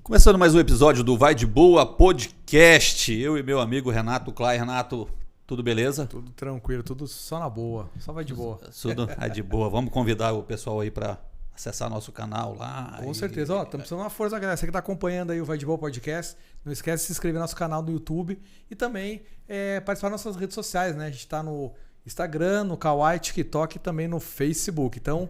Começando mais um episódio do Vai de Boa Podcast. Eu e meu amigo Renato Klein. Renato, tudo beleza? Tudo tranquilo, tudo só na boa. Só vai de boa. Tudo de boa. Vamos convidar o pessoal aí para acessar nosso canal lá. Com certeza. Ó, estamos precisando de uma força, galera. Você que está acompanhando aí o Vai de Boa Podcast, não esquece de se inscrever no nosso canal do YouTube e também participar das nossas redes sociais, né? A gente está no Instagram, no Kawaii, TikTok e também no Facebook. Então,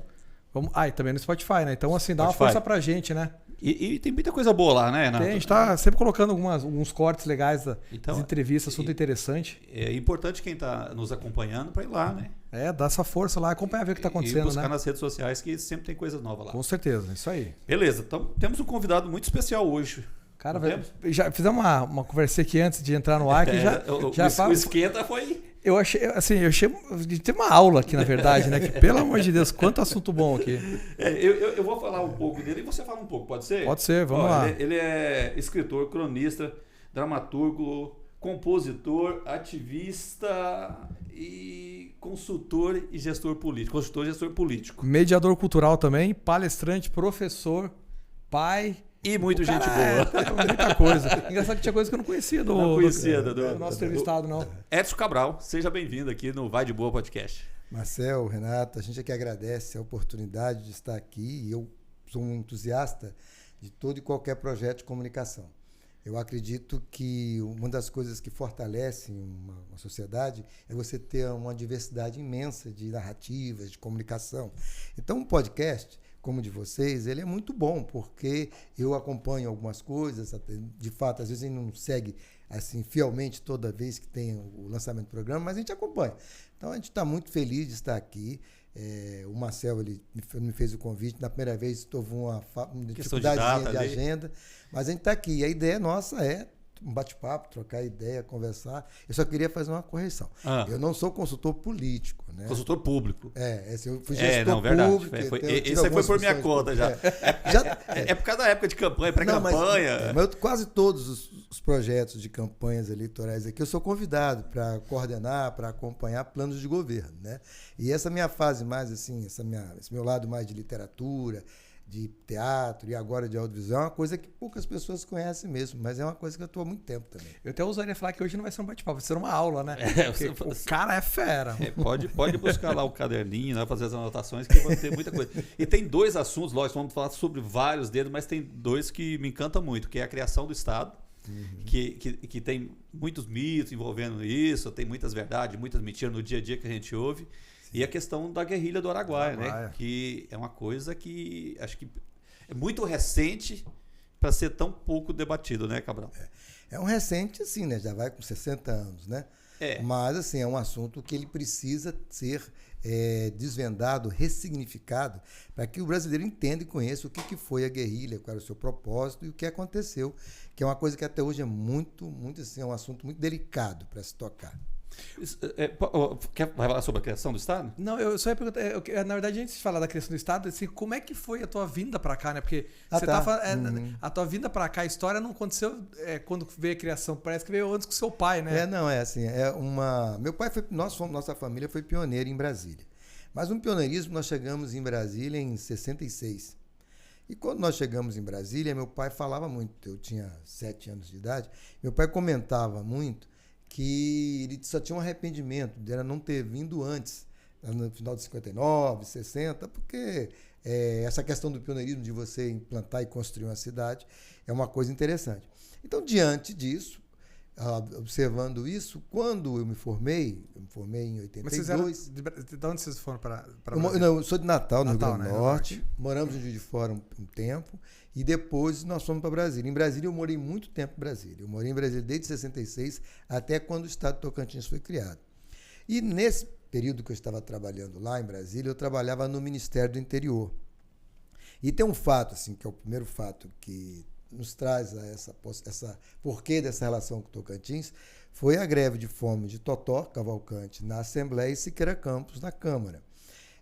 vamos. E também no Spotify, né? Então, assim, dá uma força pra gente, né? E tem muita coisa boa lá, né, Renato? Tem, a gente está sempre colocando alguns cortes legais das entrevistas, assunto interessante. É importante quem está nos acompanhando para ir lá, né? Dá essa força lá, acompanhar, ver o que está acontecendo, e buscar, né? nas redes sociais, que sempre tem coisa nova lá. Com certeza, isso aí. Beleza, então temos um convidado muito especial hoje. Cara, já fizemos uma conversa aqui antes de entrar no ar, que o esquenta foi... Eu achei de ter uma aula aqui, na verdade, né? Que, pelo amor de Deus, quanto assunto bom aqui. Eu vou falar um pouco dele e você fala um pouco, pode ser? Pode ser, vamos lá. Ele é escritor, cronista, dramaturgo, compositor, ativista e consultor e gestor político. Consultor e gestor político. Mediador cultural também, palestrante, professor, pai... E muito gente boa. Muita coisa. Engraçado que tinha coisa que eu não conhecia do nosso entrevistado, não. Edson Cabral, seja bem-vindo aqui no Vai de Boa Podcast. Marcel, Renato, a gente aqui agradece a oportunidade de estar aqui e eu sou um entusiasta de todo e qualquer projeto de comunicação. Eu acredito que uma das coisas que fortalecem uma sociedade é você ter uma diversidade imensa de narrativas, de comunicação. Então, um podcast como o de vocês, ele é muito bom, porque eu acompanho algumas coisas, de fato, às vezes a gente não segue assim fielmente toda vez que tem o lançamento do programa, mas a gente acompanha. Então a gente está muito feliz de estar aqui. O Marcel ele me fez o convite, na primeira vez houve uma dificuldade de agenda, mas a gente está aqui. E a ideia nossa é um bate-papo, trocar ideia, conversar. Eu só queria fazer uma correção. Eu não sou consultor político, né? Consultor público. Eu fui gestor público. Isso aí foi por minha conta já. É por causa da época de campanha, pré-campanha. Mas quase todos os projetos de campanhas eleitorais aqui, eu sou convidado para coordenar, para acompanhar planos de governo, né? E essa minha fase mais, assim, esse meu lado mais de literatura, de teatro e agora de audiovisual é uma coisa que poucas pessoas conhecem mesmo, mas é uma coisa que eu estou há muito tempo também. Eu até usaria falar que hoje não vai ser um bate-papo, vai ser uma aula, né? O cara é fera. Pode buscar lá o caderninho, né, fazer as anotações que vai ter muita coisa. E tem dois assuntos, lógico, vamos falar sobre vários deles, mas tem dois que me encantam muito, que é a criação do Estado, que tem muitos mitos envolvendo isso, tem muitas verdades, muitas mentiras no dia a dia que a gente ouve. E a questão da guerrilha do Araguaia, né? Que é uma coisa que acho que é muito recente para ser tão pouco debatido, né, Cabral? É um recente, assim, né? Já vai com 60 anos, né? Mas, assim, é um assunto que ele precisa ser desvendado, ressignificado, para que o brasileiro entenda e conheça o que foi a guerrilha, qual era o seu propósito e o que aconteceu, que é uma coisa que até hoje é muito, assim, é um assunto muito delicado para se tocar. Vai falar sobre a criação do Estado? Não, eu só ia perguntar. Na verdade, antes de falar da criação do Estado, assim, como é que foi a tua vinda para cá, né? Porque a tua vinda para cá, a história não aconteceu quando veio a criação, parece que veio antes com seu pai, né? Meu pai nossa família foi pioneira em Brasília. Mas um pioneirismo nós chegamos em Brasília em 66. E quando nós chegamos em Brasília, meu pai falava muito, eu tinha 7 anos de idade, meu pai comentava muito que ele só tinha um arrependimento de não ter vindo antes, no final de 59, 60, porque essa questão do pioneirismo, de você implantar e construir uma cidade, é uma coisa interessante. Então, diante disso, observando isso, quando eu me formei em 82... De onde vocês foram para eu sou de Natal, no Rio Grande do Norte. Norte. Moramos em Juiz de Fora um tempo e depois nós fomos para Brasília. Em Brasília eu morei muito tempo em Brasília. Eu morei em Brasília desde 66 até quando o Estado de Tocantins foi criado. E nesse período que eu estava trabalhando lá em Brasília, eu trabalhava no Ministério do Interior. E tem um fato, assim, que é o primeiro fato que nos traz essa porquê dessa relação com o Tocantins, foi a greve de fome de Totó Cavalcante na Assembleia e Siqueira Campos na Câmara.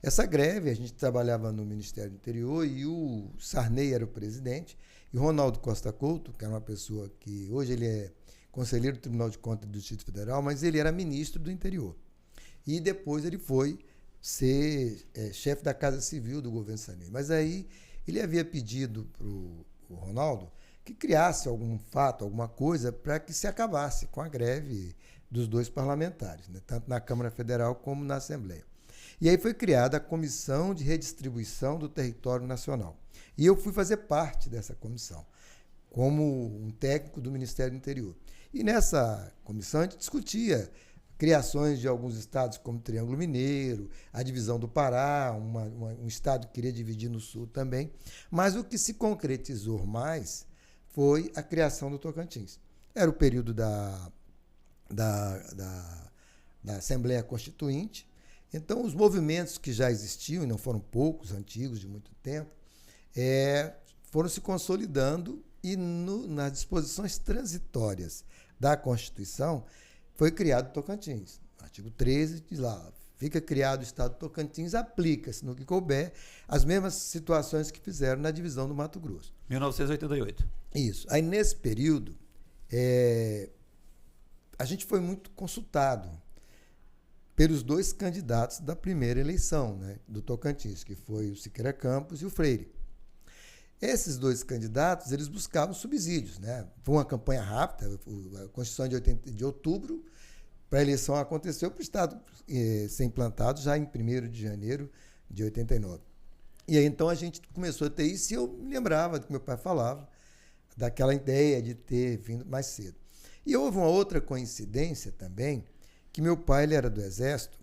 Essa greve, a gente trabalhava no Ministério do Interior e o Sarney era o presidente, e Ronaldo Costa Couto, que era uma pessoa que hoje ele é conselheiro do Tribunal de Contas do Distrito Federal, mas ele era ministro do Interior. E depois ele foi ser chefe da Casa Civil do governo Sarney. Mas aí ele havia pedido para o Ronaldo que criasse algum fato, alguma coisa, para que se acabasse com a greve dos dois parlamentares, né? Tanto na Câmara Federal como na Assembleia. E aí foi criada a Comissão de Redistribuição do Território Nacional. E eu fui fazer parte dessa comissão, como um técnico do Ministério do Interior. E nessa comissão a gente discutia criações de alguns estados, como o Triângulo Mineiro, a divisão do Pará, um estado que queria dividir no sul também. Mas o que se concretizou mais foi a criação do Tocantins. Era o período da Assembleia Constituinte. Então, os movimentos que já existiam, e não foram poucos, antigos, de muito tempo, foram se consolidando e nas disposições transitórias da Constituição foi criado o Tocantins. O artigo 13 diz lá, fica criado o Estado do Tocantins, aplica-se no que couber as mesmas situações que fizeram na divisão do Mato Grosso. 1988. Isso. Aí, nesse período, a gente foi muito consultado pelos dois candidatos da primeira eleição, né, do Tocantins, que foi o Siqueira Campos e o Freire. Esses dois candidatos, eles buscavam subsídios, né? Foi uma campanha rápida, a Constituição de outubro, para a eleição aconteceu para o Estado ser implantado já em 1º de janeiro de 89. E aí, então, a gente começou a ter isso e eu me lembrava do que meu pai falava, daquela ideia de ter vindo mais cedo. E houve uma outra coincidência também, que meu pai ele era do Exército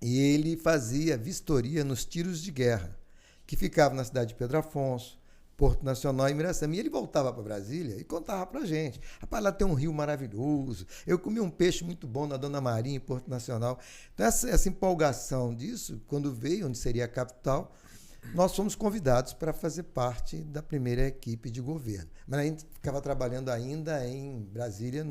e ele fazia vistoria nos tiros de guerra, que ficavam na cidade de Pedro Afonso, Porto Nacional e Miracema. E ele voltava para Brasília e contava para a gente. Rapaz, lá tem um rio maravilhoso, eu comi um peixe muito bom na Dona Maria, em Porto Nacional. Então, essa empolgação disso, quando veio, onde seria a capital, nós fomos convidados para fazer parte da primeira equipe de governo. Mas a gente ficava trabalhando ainda em Brasília,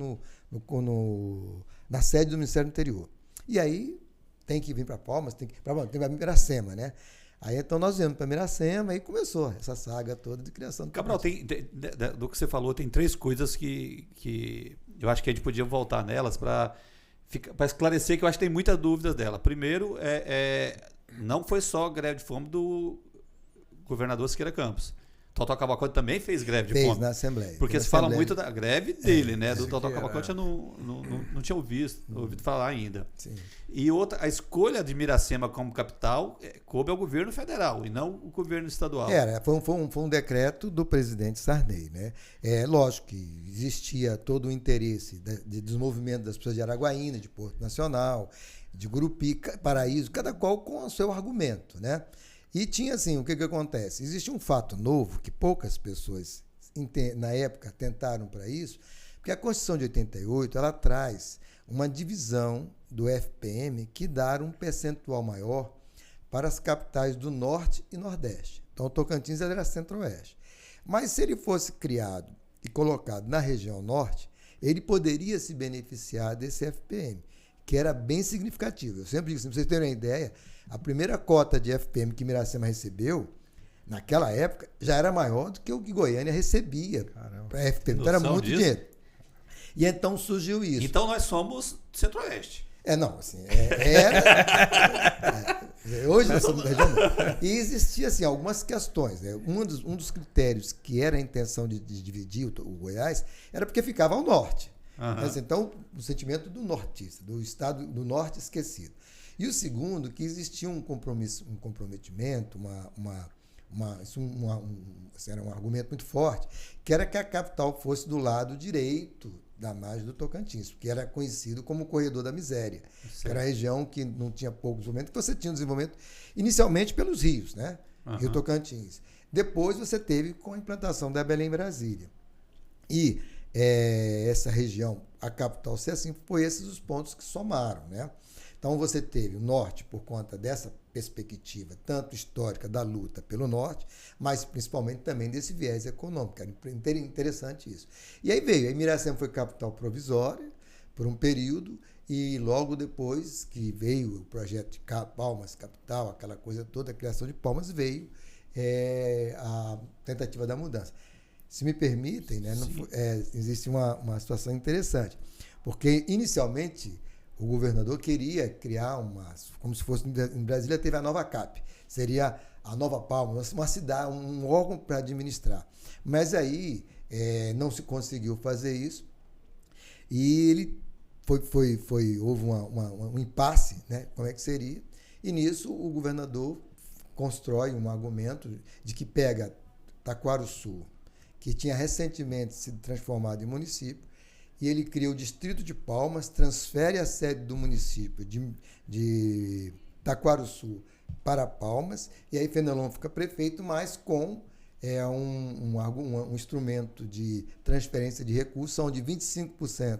na sede do Ministério do Interior. E aí tem que vir para Palmas, tem que ir para Miracema, né? Aí então nós viemos para Miracema e começou essa saga toda de criação do Cabral, do que você falou, tem 3 coisas que eu acho que a gente podia voltar nelas para esclarecer, que eu acho que tem muitas dúvidas dela. Primeiro, não foi só greve de fome do governador Siqueira Campos. Totó Cavalcante também fez greve de fome. Fez na Assembleia. Porque se fala muito da greve dele, né? Do Totó que Cavalcante eu não tinha ouvido falar ainda. Sim. E outra, a escolha de Miracema como capital coube ao governo federal e não o governo estadual. Foi um decreto do presidente Sarney, né? Lógico que existia todo o interesse de desenvolvimento das pessoas de Araguaína, de Porto Nacional, de Gurupi, Paraíso, cada qual com o seu argumento, né? E tinha assim, o que acontece? Existia um fato novo que poucas pessoas na época tentaram para isso, porque a Constituição de 88 ela traz uma divisão do FPM que dá um percentual maior para as capitais do Norte e Nordeste. Então, o Tocantins era Centro-Oeste. Mas se ele fosse criado e colocado na região Norte, ele poderia se beneficiar desse FPM, que era bem significativo. Eu sempre digo assim, para vocês terem uma ideia, a primeira cota de FPM que Miracema recebeu, naquela época, já era maior do que o que Goiânia recebia para FPM. Então, era muito dinheiro. E então surgiu isso. Então, nós somos Centro-Oeste. Hoje nós somos região norte. E existia assim, algumas questões, né? Um dos critérios que era a intenção de dividir o Goiás era porque ficava ao norte. Mas, então, o sentimento do nortista, do estado do norte esquecido. E o segundo, que existia um comprometimento, era um argumento muito forte, que era que a capital fosse do lado direito da margem do Tocantins, porque era conhecido como o Corredor da Miséria, que era a região que não tinha pouco desenvolvimento, que você tinha um desenvolvimento inicialmente pelos rios, né? Rio Tocantins. Depois você teve com a implantação da Belém Brasília. E essa região, a capital ser assim, foi esses os pontos que somaram, né? Então você teve o norte por conta dessa perspectiva, tanto histórica da luta pelo norte, mas principalmente também desse viés econômico. Era interessante isso. E aí Miracema foi capital provisória por um período, e logo depois que veio o projeto de Palmas Capital, aquela coisa toda, a criação de Palmas, veio a tentativa da mudança. Se me permitem, né, existe uma situação interessante, porque inicialmente o governador queria criar como se fosse em Brasília teve a nova CAP, seria a Nova Palmas, uma cidade, um órgão para administrar. Mas aí não se conseguiu fazer isso. E ele houve um impasse, né? Como é que seria? E nisso o governador constrói um argumento de que pega Taquarussu, que tinha recentemente sido transformado em município, e ele cria o distrito de Palmas, transfere a sede do município de Taquarussu para Palmas, e aí Fenelon fica prefeito, mas com um instrumento de transferência de recursos, onde 25%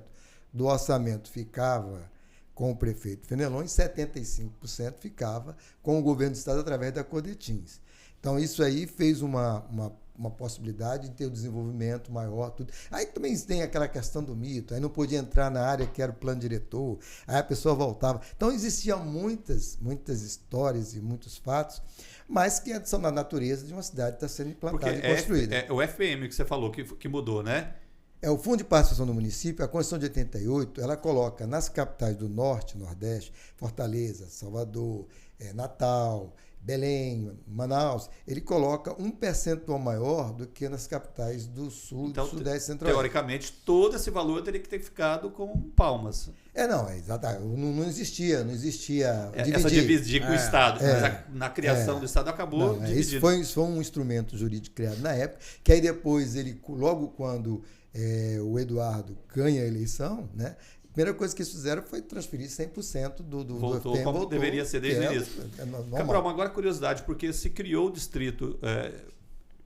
do orçamento ficava com o prefeito Fenelon e 75% ficava com o governo do estado através da Codetins. Então, isso aí fez uma possibilidade de ter o desenvolvimento maior. Tudo. Aí também tem aquela questão do mito, aí não podia entrar na área que era o plano diretor, aí a pessoa voltava. Então, existiam muitas histórias e muitos fatos, mas que são da natureza de uma cidade que está sendo implantada e construída. É o FPM que você falou que mudou, né? O Fundo de Participação do Município, a Constituição de 88, ela coloca nas capitais do Norte, Nordeste, Fortaleza, Salvador, Natal, Belém, Manaus, ele coloca um percentual maior do que nas capitais do Sul, então, do Sudeste Central. Teoricamente, todo esse valor teria que ter ficado com Palmas. Não existia essa dividir com o Estado, mas na criação do Estado acabou dividindo. Isso foi um instrumento jurídico criado na época, que aí depois, logo quando o Eduardo ganha a eleição, né? A primeira coisa que eles fizeram foi transferir 100% do voltou FPM. Como deveria ser desde o início. Cabral, agora curiosidade, porque se criou o distrito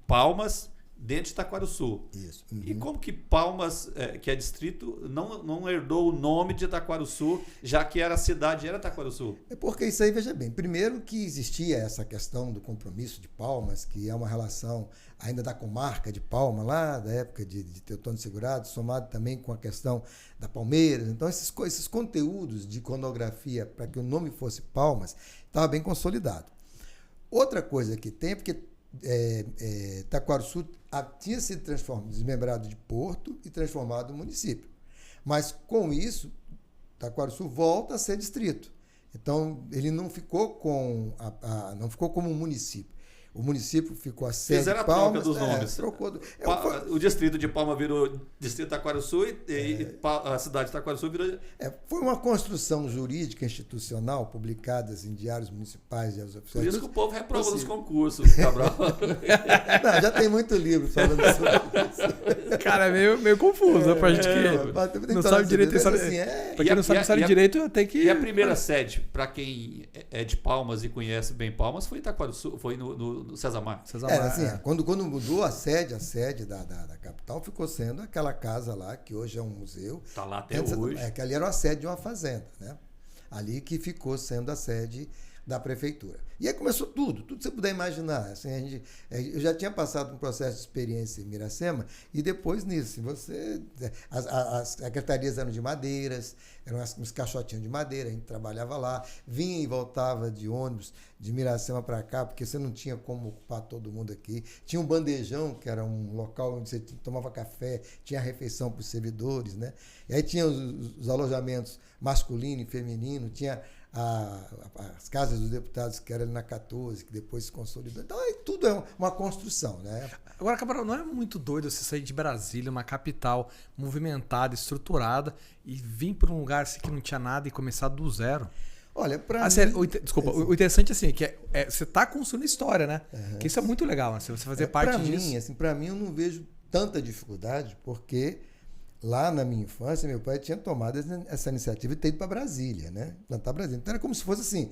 Palmas dentro de Taquarussu. Isso. E como que Palmas, que é distrito, não herdou o nome de Taquarussu, já que a cidade era Taquarussu? É porque isso aí, veja bem, primeiro que existia essa questão do compromisso de Palmas, que é uma relação ainda da comarca de Palmas, lá da época de Teutônio Segurado, somado também com a questão da Palmeiras. Então, esses conteúdos de iconografia para que o nome fosse Palmas, estava bem consolidado. Outra coisa que tem, porque Taquarussu tinha sido desmembrado de porto e transformado em município. Mas, com isso, Taquarussu volta a ser distrito. Então, ele não ficou não ficou como um município. O município ficou a sede Fizeram de Palmas. A troca dos nomes. Trocou. O distrito de Palmas virou distrito Taquarussu e a cidade de Taquarussu virou... Foi uma construção jurídica institucional publicada em diários municipais, diários oficiais. Por isso que o povo reprova nos concursos, Cabral. Não, já tem muito livro falando sobre isso. Cara, é meio confuso. Pra gente que não sabe direito. Pra quem não sabe direito, tem que... E a primeira sede, para quem é de Palmas e conhece bem Palmas, foi em Taquarussu, foi no César Marques. Quando mudou a sede da capital, ficou sendo aquela casa lá, que hoje é um museu. Está lá até hoje. Que ali era a sede de uma fazenda, né? Ali que ficou sendo a sede da prefeitura. E aí começou tudo que você puder imaginar. Assim, eu já tinha passado um processo de experiência em Miracema, e depois nisso, as secretarias eram de madeiras, eram uns caixotinhos de madeira, a gente trabalhava lá, vinha e voltava de ônibus de Miracema para cá, porque você não tinha como ocupar todo mundo aqui. Tinha um bandejão, que era um local onde você tomava café, tinha refeição para os servidores, né? E aí tinha os alojamentos masculino e feminino, tinha as casas dos deputados, que era ali na 14, que depois se consolidou. Então, tudo é uma construção, né? Agora, Cabral, não é muito doido você sair de Brasília, uma capital movimentada, estruturada, e vir para um lugar assim que não tinha nada e começar do zero? Olha, para Desculpa, o interessante assim, que você está construindo história, né? Uhum. Que isso é muito legal, né? Você fazer parte disso. Para mim, eu não vejo tanta dificuldade, porque lá na minha infância, meu pai tinha tomado essa iniciativa e ter ido para Brasília, né? Plantar Brasília. Então era como se fosse assim,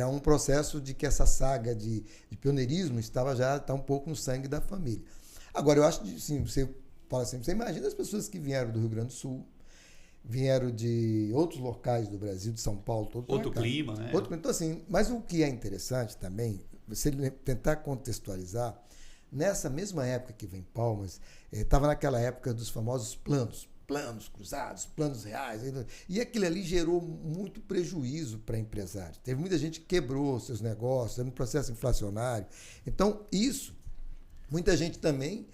um processo de que essa saga de pioneirismo está um pouco no sangue da família. Agora, eu acho que, assim, você fala assim, você imagina as pessoas que vieram do Rio Grande do Sul, vieram de outros locais do Brasil, de São Paulo, outro clima, né? Então, assim, mas o que é interessante também, você tentar contextualizar, nessa mesma época que vem Palmas, estava naquela época dos famosos planos cruzados, planos reais, e aquilo ali gerou muito prejuízo para empresários. Teve muita gente que quebrou seus negócios, era um processo inflacionário. Então, muita gente também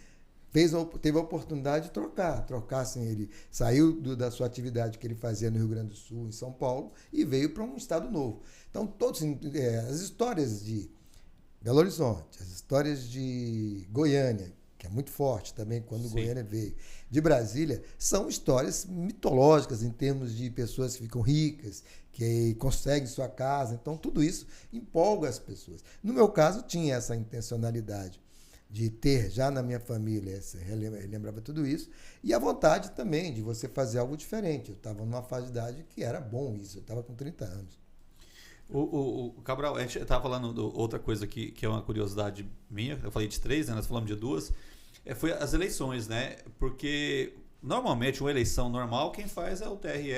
teve a oportunidade de trocar assim, ele saiu da sua atividade que ele fazia no Rio Grande do Sul, em São Paulo, e veio para um estado novo. Então, as histórias de Belo Horizonte, as histórias de Goiânia, que é muito forte também quando Sim. Goiânia veio, de Brasília, são histórias mitológicas em termos de pessoas que ficam ricas, que conseguem sua casa. Então, tudo isso empolga as pessoas. No meu caso, tinha essa intencionalidade de ter já na minha família, lembrava tudo isso, e a vontade também de você fazer algo diferente. Eu estava numa fase de idade que era bom isso, eu estava com 30 anos. O Cabral, a gente estava falando de outra coisa que é uma curiosidade minha, eu falei de 3, né, nós falamos de 2, foi as eleições, né? Porque normalmente uma eleição normal quem faz é o TRE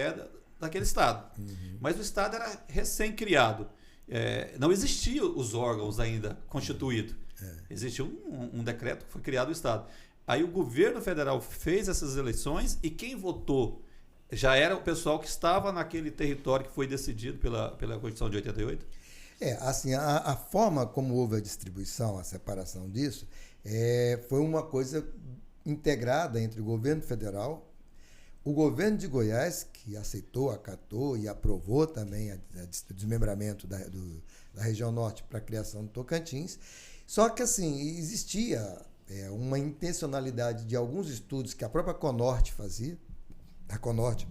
daquele estado. Uhum. Mas o estado era recém-criado. Não existiam os órgãos ainda constituídos. Existia um decreto que foi criado o estado. Aí o governo federal fez essas eleições e quem votou já era o pessoal que estava naquele território que foi decidido pela Constituição de 88? Assim, a forma como houve a distribuição, a separação disso, foi uma coisa integrada entre o governo federal, o governo de Goiás, que aceitou, acatou e aprovou também o desmembramento da região norte para a criação do Tocantins. Só que, assim, existia uma intencionalidade de alguns estudos que a própria Conorte fazia. A Conorte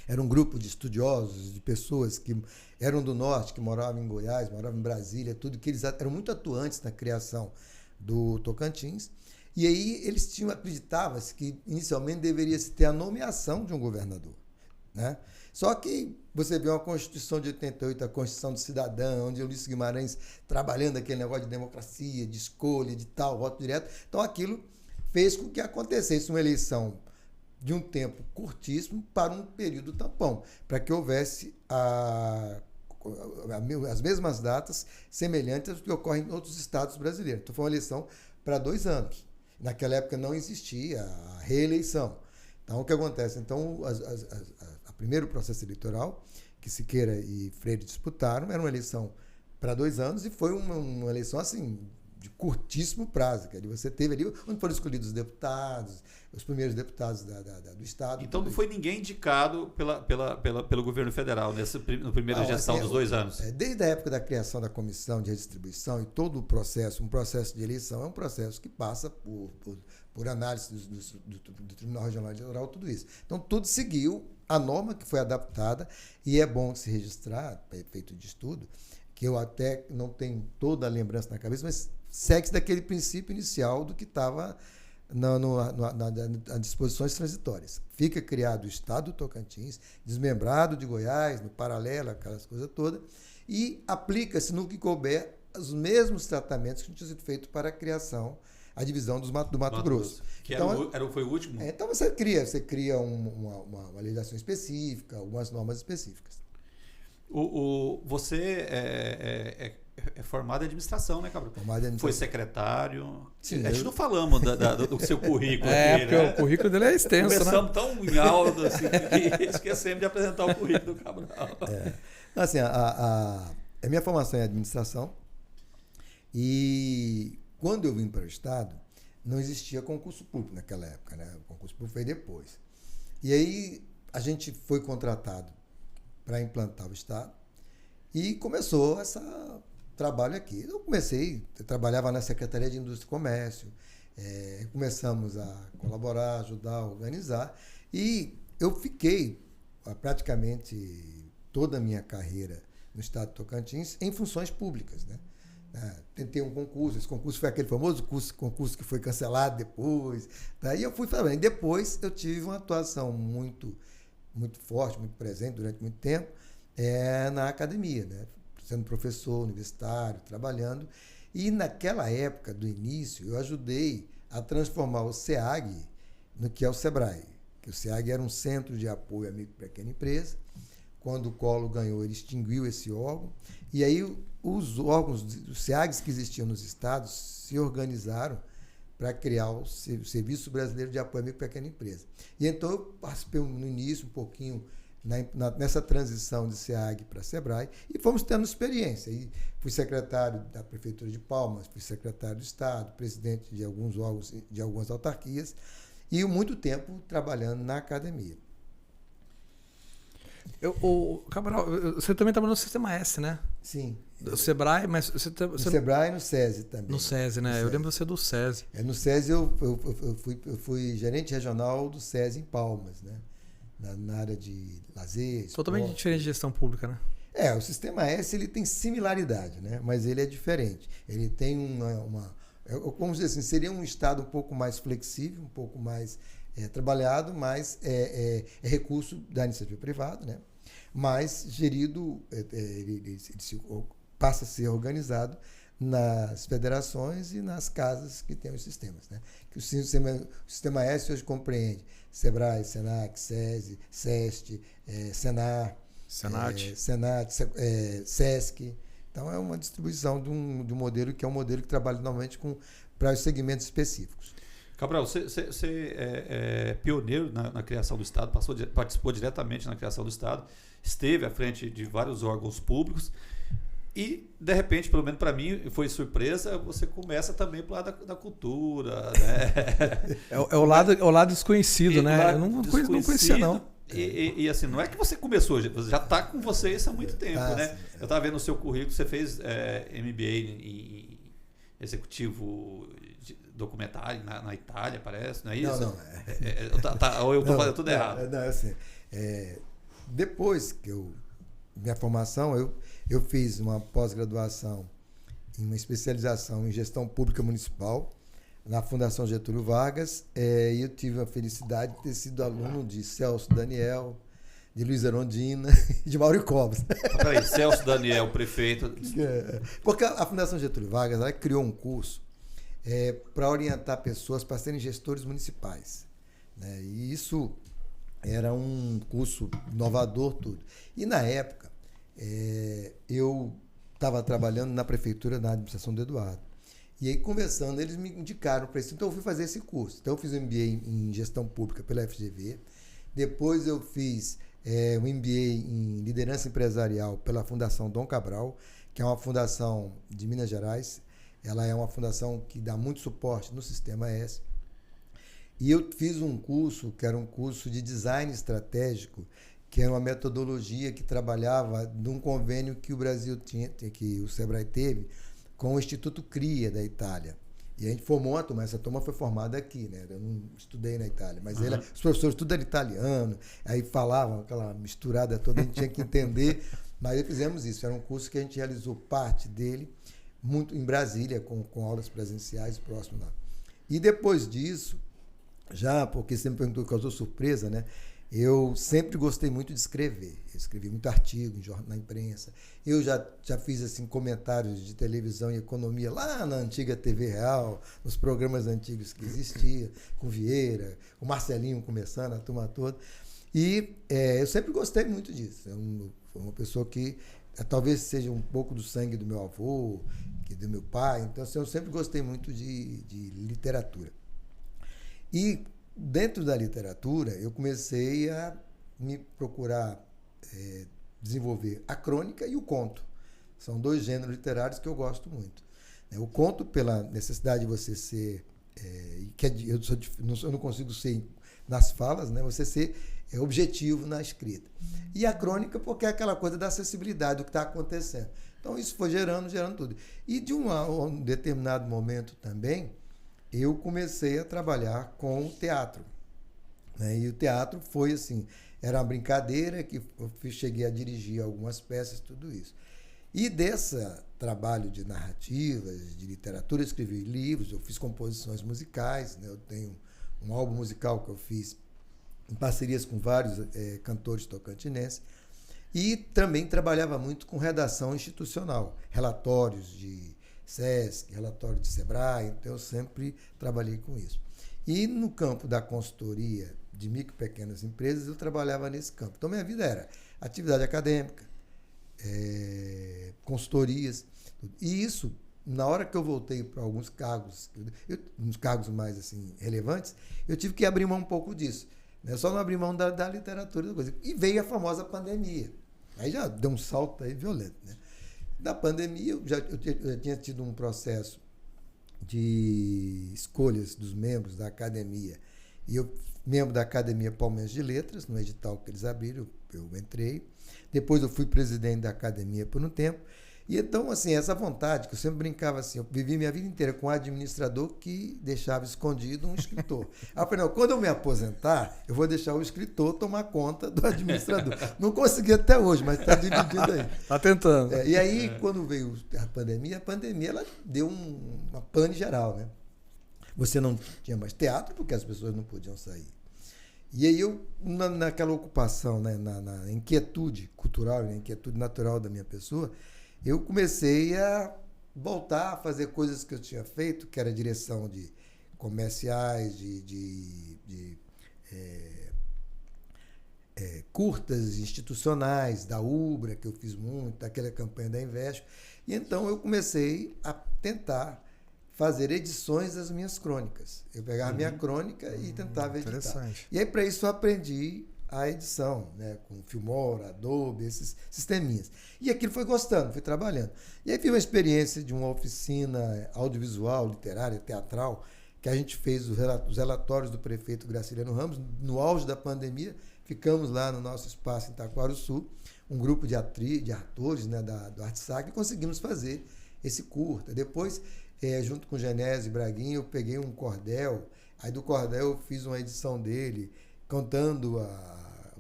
era um grupo de estudiosos, de pessoas que eram do norte, que moravam em Goiás, moravam em Brasília, tudo, que eles eram muito atuantes na criação do Tocantins. E aí eles acreditavam-se que inicialmente deveria se ter a nomeação de um governador, né? Só que você vê uma Constituição de 88, a Constituição do Cidadão, onde Ulisses Guimarães trabalhando aquele negócio de democracia, de escolha, de tal, voto direto. Então aquilo fez com que acontecesse uma eleição de um tempo curtíssimo para um período tampão, para que houvesse as mesmas datas semelhantes às que ocorrem em outros estados brasileiros. Então foi uma eleição para 2 anos. Naquela época não existia a reeleição. Então o que acontece? Então o primeiro processo eleitoral que Siqueira e Freire disputaram era uma eleição para 2 anos e foi uma eleição assim de curtíssimo prazo, que você teve ali onde foram escolhidos os deputados, os primeiros deputados do estado. Então não foi ninguém indicado pelo governo federal no primeira gestão dos 2 anos? Desde a época da criação da comissão de redistribuição e todo o processo, um processo de eleição é um processo que passa por análise do Tribunal Regional Eleitoral, tudo isso. Então tudo seguiu a norma que foi adaptada e é bom se registrar, efeito de estudo, que eu até não tenho toda a lembrança na cabeça, mas segue-se daquele princípio inicial do que estava nas disposições transitórias. Fica criado o Estado do Tocantins, desmembrado de Goiás, no paralelo, aquelas coisas todas, e aplica-se no que couber os mesmos tratamentos que tinham sido feitos para a criação, a divisão do Mato Grosso. Que então, foi o último? Então você cria uma legislação específica, algumas normas específicas. Você é formado em administração, né, Cabral? Foi secretário. Sim, a gente não falamos do seu currículo. Porque o currículo dele é extenso, Começamos tão em alto assim, que esquecemos de apresentar o currículo do Cabral. Assim, a minha formação é em administração e quando eu vim para o Estado, não existia concurso público naquela época, né? O concurso público foi depois. E aí a gente foi contratado para implantar o Estado e começou esse trabalho aqui. Eu trabalhava na Secretaria de Indústria e Comércio, começamos a colaborar, ajudar, organizar e eu fiquei praticamente toda a minha carreira no Estado de Tocantins em funções públicas, né? Tentei um concurso, esse concurso foi aquele famoso concurso que foi cancelado depois. Daí eu fui trabalhando. Depois eu tive uma atuação muito forte, muito presente durante muito tempo na academia, né? Sendo professor universitário, trabalhando. E naquela época do início eu ajudei a transformar o SEAG no que é o SEBRAE. Que o SEAG era um centro de apoio à micro e pequena empresa. Quando o Collor ganhou, ele extinguiu esse órgão. E aí os órgãos, os SEAGs que existiam nos estados, se organizaram para criar o Serviço Brasileiro de Apoio à Micro e Pequena Empresa. E então eu participei no início um pouquinho nessa transição de SEAG para SEBRAE e fomos tendo experiência. E fui secretário da Prefeitura de Palmas, fui secretário do Estado, presidente de alguns órgãos, de algumas autarquias e muito tempo trabalhando na academia. Cabral, você também trabalhou no Sistema S, né? Sim. O Sebrae, mas você... No Sebrae e no SESI também. No SESI, né? Eu lembro você do SESI. No SESI eu fui gerente regional do SESI em Palmas, né? Na área de lazer, Totalmente esporte. diferente de gestão pública, né? O Sistema S ele tem similaridade, né? Mas ele é diferente. Ele tem vamos dizer assim, seria um Estado um pouco mais flexível, um pouco mais trabalhado, mas é recurso da iniciativa privada, né? Mas gerido, ele passa a ser organizado nas federações e nas casas que têm os sistemas, né? Que o Sistema S hoje compreende Sebrae, Senac, SESI, SEST, Senar, Senat, SESC. Então é uma distribuição de um modelo que é um modelo que trabalha normalmente para os segmentos específicos. Cabral, você é pioneiro na criação do Estado, participou diretamente na criação do Estado, esteve à frente de vários órgãos públicos e, de repente, pelo menos para mim, foi surpresa, você começa também para o lado da cultura. Né? É o lado desconhecido, né? Eu não conhecia, não. E assim, não é que você começou, já está com você isso há muito tempo, né? Sim. Eu estava vendo no seu currículo, você fez MBA em executivo documentário na Itália, parece, não é isso? Não. Ou eu estou fazendo tudo errado? Não, assim, depois que minha formação, eu fiz uma pós-graduação em uma especialização em gestão pública municipal na Fundação Getúlio Vargas, e eu tive a felicidade de ter sido aluno de Celso Daniel, de Luiz Erondina e de Mauro Covas. Peraí, Celso Daniel, prefeito. Porque a Fundação Getúlio Vargas ela criou um curso para orientar pessoas para serem gestores municipais, né? E isso era um curso inovador, tudo. E na época, eu estava trabalhando na prefeitura, na administração do Eduardo. E aí, conversando, eles me indicaram para isso. Então, eu fui fazer esse curso. Então, eu fiz um MBA em gestão pública pela FGV. Depois, eu fiz um MBA em liderança empresarial pela Fundação Dom Cabral, que é uma fundação de Minas Gerais. Ela é uma fundação que dá muito suporte no Sistema S. E eu fiz um curso, que era um curso de design estratégico, que era uma metodologia que trabalhava num convênio que o Brasil tinha, que o Sebrae teve, com o Instituto CRIA da Itália. E a gente formou uma turma, essa turma foi formada aqui, né? Eu não estudei na Itália, mas os professores tudo era italiano, aí falavam aquela misturada toda, a gente tinha que entender, mas fizemos isso, era um curso que a gente realizou parte dele, muito em Brasília, com aulas presenciais próximo lá. E depois disso, já, porque você me perguntou, causou surpresa, né? Eu sempre gostei muito de escrever. Eu escrevi muito artigo na imprensa. Eu já fiz assim, comentários de televisão e economia lá na antiga TV Real, nos programas antigos que existia, com Vieira, o Marcelinho começando, a turma toda. E eu sempre gostei muito disso. Eu fui uma pessoa que talvez seja um pouco do sangue do meu avô, do meu pai. Então, assim, eu sempre gostei muito de literatura. E dentro da literatura, eu comecei a me procurar desenvolver a crônica e o conto. São dois gêneros literários que eu gosto muito. O conto, pela necessidade de você ser... eu não consigo ser nas falas, né? Você ser objetivo na escrita. E a crônica, porque é aquela coisa da acessibilidade do que está acontecendo. Então, isso foi gerando tudo. E de um determinado momento também, eu comecei a trabalhar com o teatro. Né? E o teatro foi assim, era uma brincadeira que eu cheguei a dirigir algumas peças, tudo isso. E desse trabalho de narrativas, de literatura, eu escrevi livros, eu fiz composições musicais, né? Eu tenho um álbum musical que eu fiz em parcerias com vários cantores tocantinenses. E também trabalhava muito com redação institucional, relatórios de SESC, relatório de Sebrae, então eu sempre trabalhei com isso. E no campo da consultoria de micro e pequenas empresas, eu trabalhava nesse campo. Então, minha vida era atividade acadêmica, consultorias, tudo. E isso, na hora que eu voltei para alguns cargos, uns cargos mais assim, relevantes, eu tive que abrir mão um pouco disso. Né? Só não abrir mão da literatura, da coisa. E veio a famosa pandemia. Aí já deu um salto aí violento, né? Da pandemia, eu tinha tido um processo de escolhas dos membros da academia. E eu, membro da Academia Palmeiras de Letras, no edital que eles abriram, eu entrei. Depois eu fui presidente da academia por um tempo. E então, assim, essa vontade, que eu sempre brincava assim, eu vivi minha vida inteira com um administrador que deixava escondido um escritor. Aí eu falei, não, quando eu me aposentar, eu vou deixar o escritor tomar conta do administrador. Não consegui até hoje, mas está dividido aí. Está tentando. E aí, quando veio a pandemia ela deu uma pane geral, né? Você não tinha mais teatro, porque as pessoas não podiam sair. E aí eu, naquela ocupação, né, na inquietude cultural, na inquietude natural da minha pessoa, eu comecei a voltar a fazer coisas que eu tinha feito, que era direção de comerciais, de curtas institucionais, da Ubra, que eu fiz muito, daquela campanha da Invesco. E então eu comecei a tentar fazer edições das minhas crônicas. Eu pegava a minha crônica e tentava editar. Interessante. E aí, para isso, eu aprendi a edição, né, com Filmora, Adobe, esses sisteminhas. E aquilo foi gostando, fui trabalhando. E aí, fiz uma experiência de uma oficina audiovisual, literária, teatral, que a gente fez os relatórios do prefeito Graciliano Ramos, no auge da pandemia. Ficamos lá no nosso espaço em Taquarussu, um grupo de atores, né, do ArtSac, e conseguimos fazer esse curta. Depois, junto com Genésio e Braguinha, eu peguei um cordel, aí do cordel eu fiz uma edição dele, contando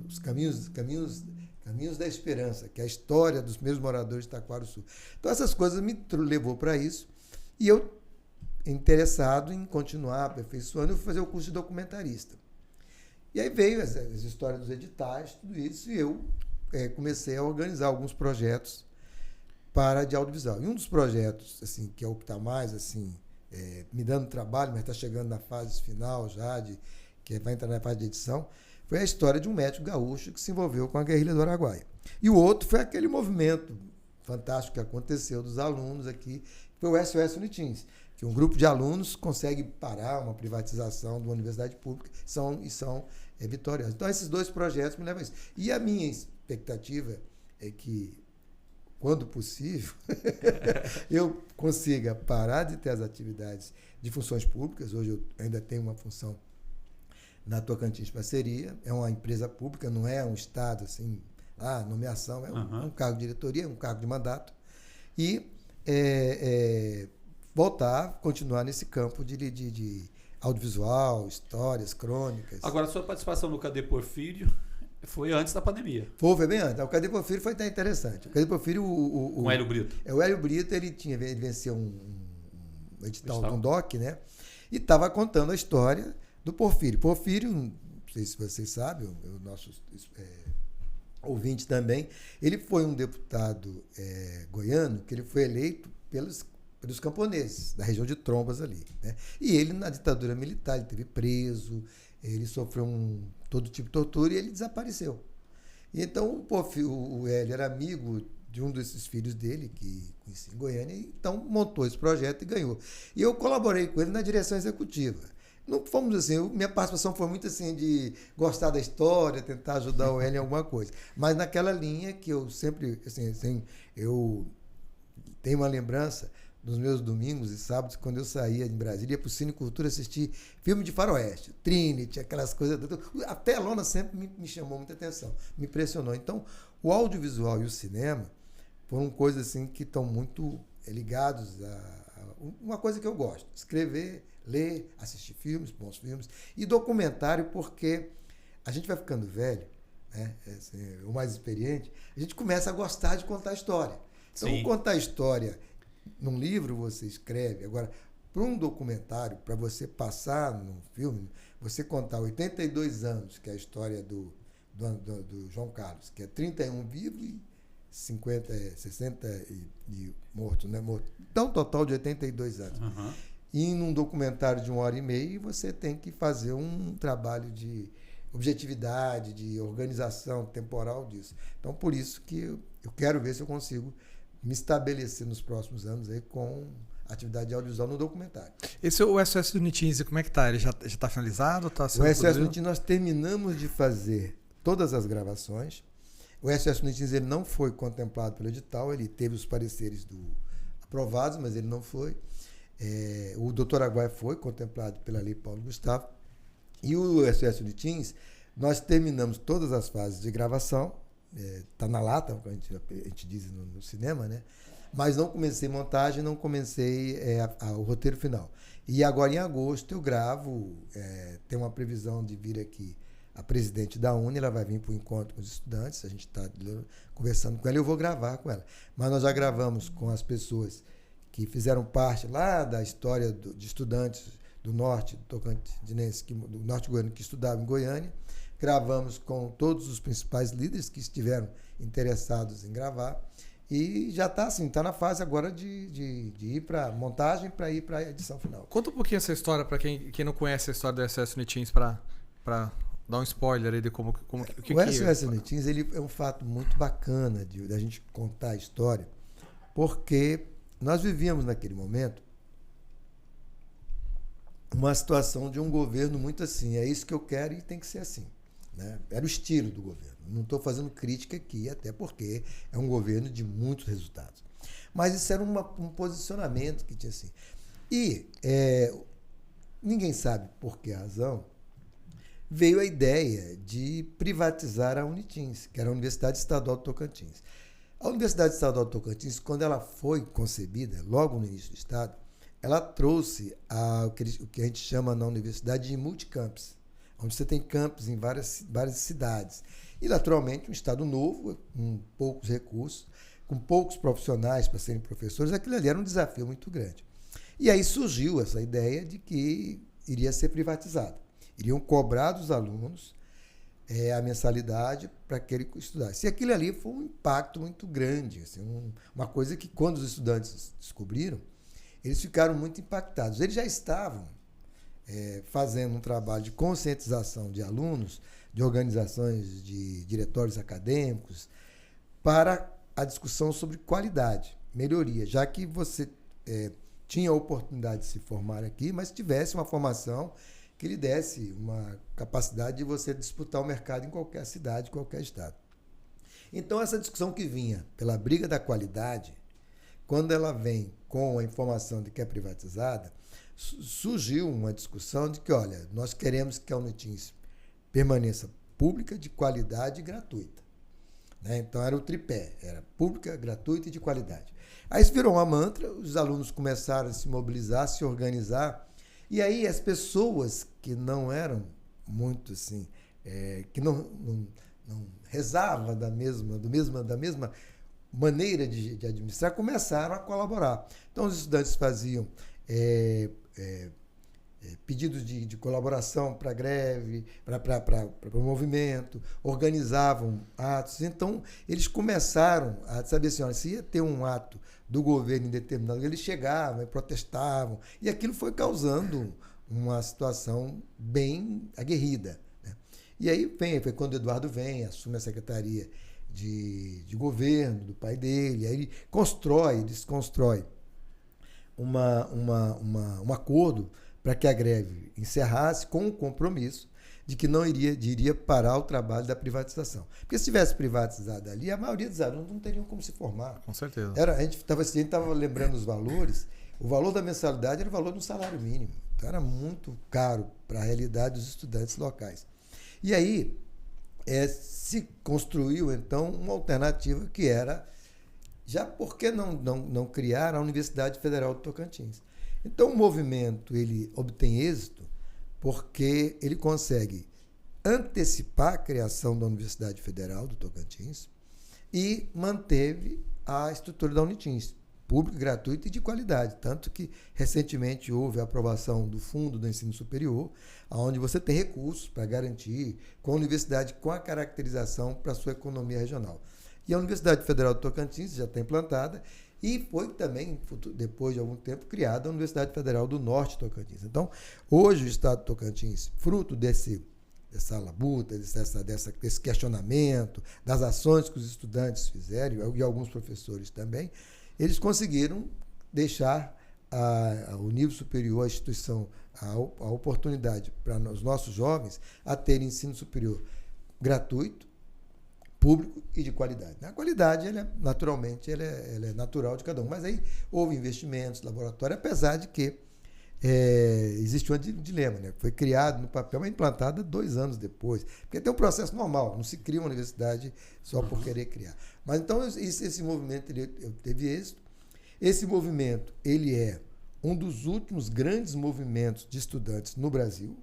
os caminhos da esperança, que é a história dos meus moradores de Taquarussu. Então, essas coisas me levou para isso, e eu, interessado em continuar aperfeiçoando, eu fui fazer o curso de documentarista. E aí veio as histórias dos editais, tudo isso, e eu comecei a organizar alguns projetos de audiovisual. E um dos projetos, assim, que é o que está mais assim, me dando trabalho, mas está chegando na fase final já, que vai entrar na fase de edição, foi a história de um médico gaúcho que se envolveu com a guerrilha do Araguaia. E o outro foi aquele movimento fantástico que aconteceu dos alunos aqui, que foi o SOS Unitins, que um grupo de alunos consegue parar uma privatização de uma universidade pública e são vitoriosos. Então, esses dois projetos me levam a isso. E a minha expectativa é que, quando possível, eu consiga parar de ter as atividades de funções públicas. Hoje eu ainda tenho uma função na Tocantins Parceria, é uma empresa pública, não é um Estado, assim, nomeação, é um cargo de diretoria, um cargo de mandato, e voltar, continuar nesse campo de audiovisual, histórias, crônicas. Agora, a sua participação no Cadê Porfírio foi antes da pandemia. Foi bem antes. O Cadê Porfírio foi até interessante. O Cadê Porfírio... Com o Hélio Brito. O Hélio Brito, ele venceu um edital de um DOC, né? E estava contando a história do Porfírio. Porfírio, não sei se vocês sabem, o nosso ouvinte também, ele foi um deputado goiano que ele foi eleito pelos camponeses da região de Trombas ali, né? E ele, na ditadura militar, ele esteve preso, ele sofreu todo tipo de tortura e ele desapareceu. E então o Hélio era amigo de um desses filhos dele, que conhecia em Goiânia, e então montou esse projeto e ganhou. E eu colaborei com ele na direção executiva. Não fomos assim, minha participação foi muito assim de gostar da história, tentar ajudar o Hélio em alguma coisa. Mas naquela linha que eu sempre, assim, eu tenho uma lembrança dos meus domingos e sábados, quando eu saía em Brasília, ia para o Cine Cultura assistir filme de faroeste, Trinity, aquelas coisas. A telona sempre me chamou muita atenção, me impressionou. Então, o audiovisual e o cinema foram coisas assim que estão muito ligados a uma coisa que eu gosto: escrever, ler, assistir filmes, bons filmes, e documentário, porque a gente vai ficando velho, né, assim, o mais experiente, a gente começa a gostar de contar história. Então, contar história num livro você escreve. Agora, para um documentário, para você passar num filme, você contar 82 anos, que é a história do João Carlos, que é 31 vivo e 60 e morto, né? Então, um total de 82 anos. E num documentário de 1h30, você tem que fazer um trabalho de objetividade, de organização temporal disso. Então, por isso que eu quero ver se eu consigo me estabelecer nos próximos anos aí com atividade audiovisual no documentário. Esse é o SOS Unitins, como é que está? Ele já está finalizado? Tá sendo o SOS Unitins, nós terminamos de fazer todas as gravações. O SOS Unitins, ele não foi contemplado pelo edital, ele teve os pareceres aprovados, mas ele não foi. O Dr. Araguaia foi contemplado pela Lei Paulo Gustavo. E o SOS Unitins, nós terminamos todas as fases de gravação, tá na lata, como a gente diz no cinema, né? Mas não comecei montagem, não comecei o roteiro final. E agora em agosto eu gravo, tem uma previsão de vir aqui a presidente da Uni, ela vai vir para o encontro com os estudantes, a gente está conversando com ela e eu vou gravar com ela. Mas nós já gravamos com as pessoas que fizeram parte lá da história de estudantes do norte tocantinense, do norte goiano, que estudavam em Goiânia. Gravamos com todos os principais líderes que estiveram interessados em gravar. E já está assim, está na fase agora de ir para montagem, para ir para a edição final. Conta um pouquinho essa história para quem não conhece a história do SOS Unitins, para dar um spoiler aí de como o que o SOS Unitins, ele é um fato muito bacana da gente contar a história, porque nós vivíamos naquele momento uma situação de um governo muito assim, é isso que eu quero e tem que ser assim, né? Era o estilo do governo. Não estou fazendo crítica aqui, até porque é um governo de muitos resultados. Mas isso era um posicionamento que tinha assim. E ninguém sabe por que razão veio a ideia de privatizar a Unitins, que era a Universidade Estadual do Tocantins. A Universidade Estadual do Tocantins, quando ela foi concebida, logo no início do Estado, ela trouxe o que a gente chama na universidade de multicampus, onde você tem campos em várias cidades. E, naturalmente, um Estado novo, com poucos recursos, com poucos profissionais para serem professores, aquilo ali era um desafio muito grande. E aí surgiu essa ideia de que iria ser privatizado. Iriam cobrar dos alunos a mensalidade para que ele estudasse. E aquilo ali foi um impacto muito grande, assim, uma coisa que, quando os estudantes descobriram, eles ficaram muito impactados. Eles já estavam fazendo um trabalho de conscientização de alunos, de organizações de diretórios acadêmicos, para a discussão sobre qualidade, melhoria, já que você tinha a oportunidade de se formar aqui, mas tivesse uma formação que lhe desse uma capacidade de você disputar o mercado em qualquer cidade, qualquer estado. Então, essa discussão que vinha pela briga da qualidade, quando ela vem com a informação de que é privatizada, surgiu uma discussão de que, olha, nós queremos que a Unitins permaneça pública, de qualidade e gratuita. Né? Então, era o tripé, era pública, gratuita e de qualidade. Aí isso virou uma mantra, os alunos começaram a se mobilizar, a se organizar, e aí as pessoas que não eram muito assim, que não rezavam da mesma maneira de administrar, começaram a colaborar. Então, os estudantes faziam pedidos de colaboração para a greve, para o movimento, organizavam atos. Então, eles começaram a saber assim, olha, se ia ter um ato do governo em determinado, eles chegavam e protestavam, e aquilo foi causando uma situação bem aguerrida. Né? E aí foi quando o Eduardo assume a secretaria de governo do pai dele, aí ele desconstrói um acordo para que a greve encerrasse com o compromisso de que não iria parar o trabalho da privatização. Porque se tivesse privatizado ali, a maioria dos alunos não teriam como se formar. Com certeza. A gente estava lembrando os valores, o valor da mensalidade era o valor do salário mínimo. Então era muito caro para a realidade dos estudantes locais. E aí se construiu, então, uma alternativa que era, já por que não criar a Universidade Federal do Tocantins? Então, o movimento ele obtém êxito porque ele consegue antecipar a criação da Universidade Federal do Tocantins e manteve a estrutura da Unitins, pública, gratuita e de qualidade. Tanto que, recentemente, houve a aprovação do Fundo do Ensino Superior, onde você tem recursos para garantir com a universidade com a caracterização para a sua economia regional. E a Universidade Federal do Tocantins já está implantada e foi também, depois de algum tempo, criada a Universidade Federal do Norte Tocantins. Então, hoje o Estado do Tocantins, fruto dessa labuta, desse questionamento, das ações que os estudantes fizeram, e alguns professores também, eles conseguiram deixar o nível superior, a instituição, a oportunidade para os nossos jovens a terem ensino superior gratuito, público e de qualidade. A qualidade, naturalmente, ela é natural de cada um, mas aí houve investimentos, laboratório, apesar de que existe um dilema, né? Foi criado no papel, mas implantado 2 anos depois. Porque tem um processo normal, não se cria uma universidade só por querer criar. Mas então esse movimento ele teve êxito. Esse movimento ele é um dos últimos grandes movimentos de estudantes no Brasil.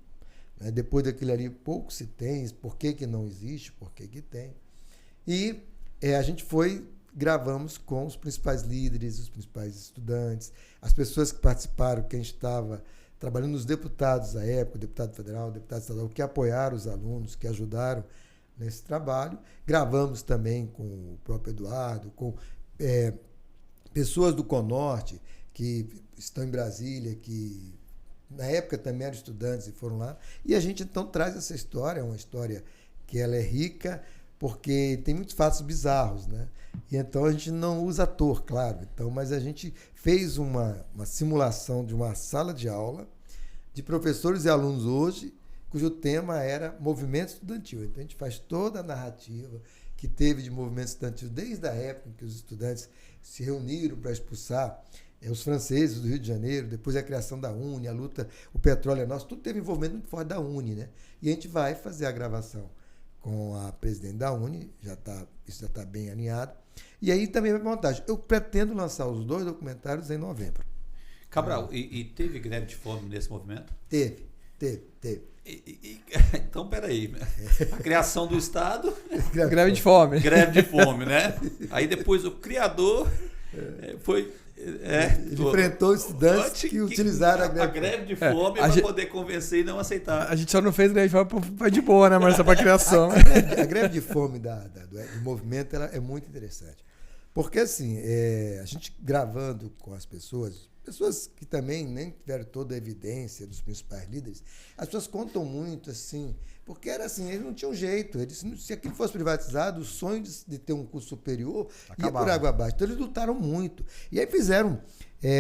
Né? Depois daquilo ali, pouco se tem, por que não existe, por que tem. E a gente gravamos com os principais líderes, os principais estudantes, as pessoas que participaram, quem estava trabalhando, os deputados da época, o deputado federal, o deputado estadual, que apoiaram os alunos, que ajudaram nesse trabalho. Gravamos também com o próprio Eduardo, com pessoas do Conorte, que estão em Brasília, que na época também eram estudantes e foram lá. E a gente então traz essa história, uma história que ela é rica, porque tem muitos fatos bizarros, né? E então a gente não usa ator, claro. Então, mas a gente fez uma simulação de uma sala de aula de professores e alunos hoje, cujo tema era movimento estudantil. Então a gente faz toda a narrativa que teve de movimento estudantil desde a época em que os estudantes se reuniram para expulsar os franceses do Rio de Janeiro, depois a criação da UNE, a luta, o petróleo é nosso, tudo teve envolvimento muito forte da UNE, né? E a gente vai fazer a gravação com a presidente da UNE, isso já está bem alinhado. E aí também vai montagem. Eu pretendo lançar os 2 documentários em novembro. Cabral, e teve greve de fome nesse movimento? Teve. Então, peraí. A criação do Estado... Greve de fome. Greve de fome, né? Aí depois o criador foi... ele enfrentou estudantes que utilizaram a greve de fome para poder convencer e não aceitar. A gente só não fez greve de fome para de boa, né, Marcelo, para a criação. A greve de fome do movimento ela é muito interessante. Porque, assim, a gente gravando com as pessoas que também nem tiveram toda a evidência dos principais líderes, as pessoas contam muito, assim, porque era assim, eles não tinham jeito. Se aquilo fosse privatizado, o sonho de ter um curso superior ia por água abaixo. Então, eles lutaram muito. E aí fizeram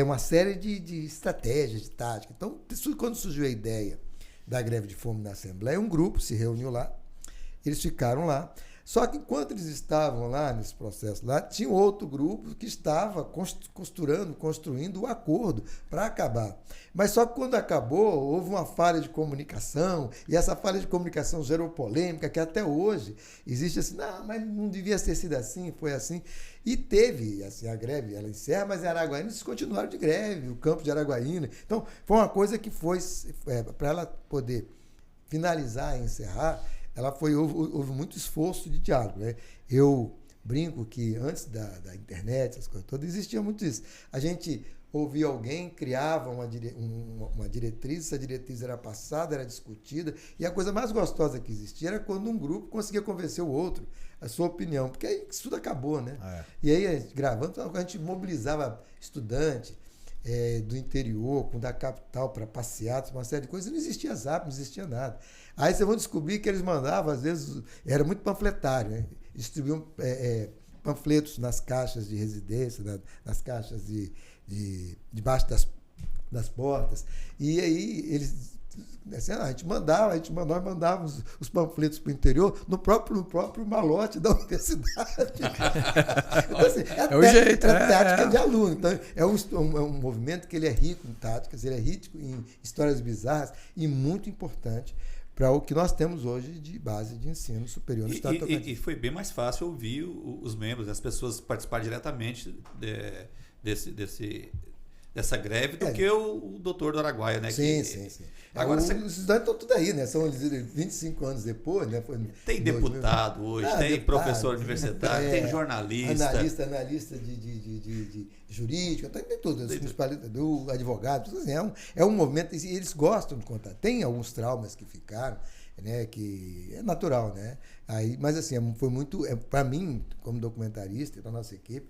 uma série de estratégias, de táticas. Então, quando surgiu a ideia da greve de fome na Assembleia, um grupo se reuniu lá, eles ficaram lá. Só que enquanto eles estavam lá nesse processo lá, tinha outro grupo que estava construindo o acordo para acabar. Mas só que quando acabou, houve uma falha de comunicação, e essa falha de comunicação gerou polêmica, que até hoje existe assim, não, mas não devia ter sido assim, foi assim. E teve, assim, a greve, ela encerra, mas em Araguaína eles continuaram de greve, o campo de Araguaína. Então, foi uma coisa que foi, para ela poder finalizar e encerrar, houve muito esforço de diálogo, né? Eu brinco que antes da internet, essas coisas todas, existia muito isso. A gente ouvia alguém, criava uma diretriz, essa diretriz era passada, era discutida, e a coisa mais gostosa que existia era quando um grupo conseguia convencer o outro a sua opinião, porque aí isso tudo acabou, né? E aí, gravando, a gente mobilizava estudantes do interior, da capital, para passeatas, uma série de coisas, não existia Zap, não existia nada. Aí vocês vão descobrir que eles mandavam, às vezes, era muito panfletário, né? Distribuíam panfletos nas caixas de residência, nas caixas debaixo das portas. E aí eles... Assim, a gente mandávamos os panfletos para o interior no próprio malote da universidade. Então, assim, o jeito, tática de aluno. Então, é um movimento que ele é rico em táticas, ele é rico em histórias bizarras e muito importante para o que nós temos hoje de base de ensino superior no estado do Tocantins. E foi bem mais fácil ouvir os membros, as pessoas participar diretamente dessa greve do que o doutor do Araguaia, né? Sim. Agora, os estudantes estão tudo aí, né? São 25 anos depois, né? Tem deputado hoje, tem professor universitário, tem jornalista. Analista de jurídica, tem tudo, do advogado, assim, é um movimento, e eles gostam de contar. Tem alguns traumas que ficaram, né? Que é natural, né? Mas assim, foi muito, para mim, como documentarista e para a nossa equipe,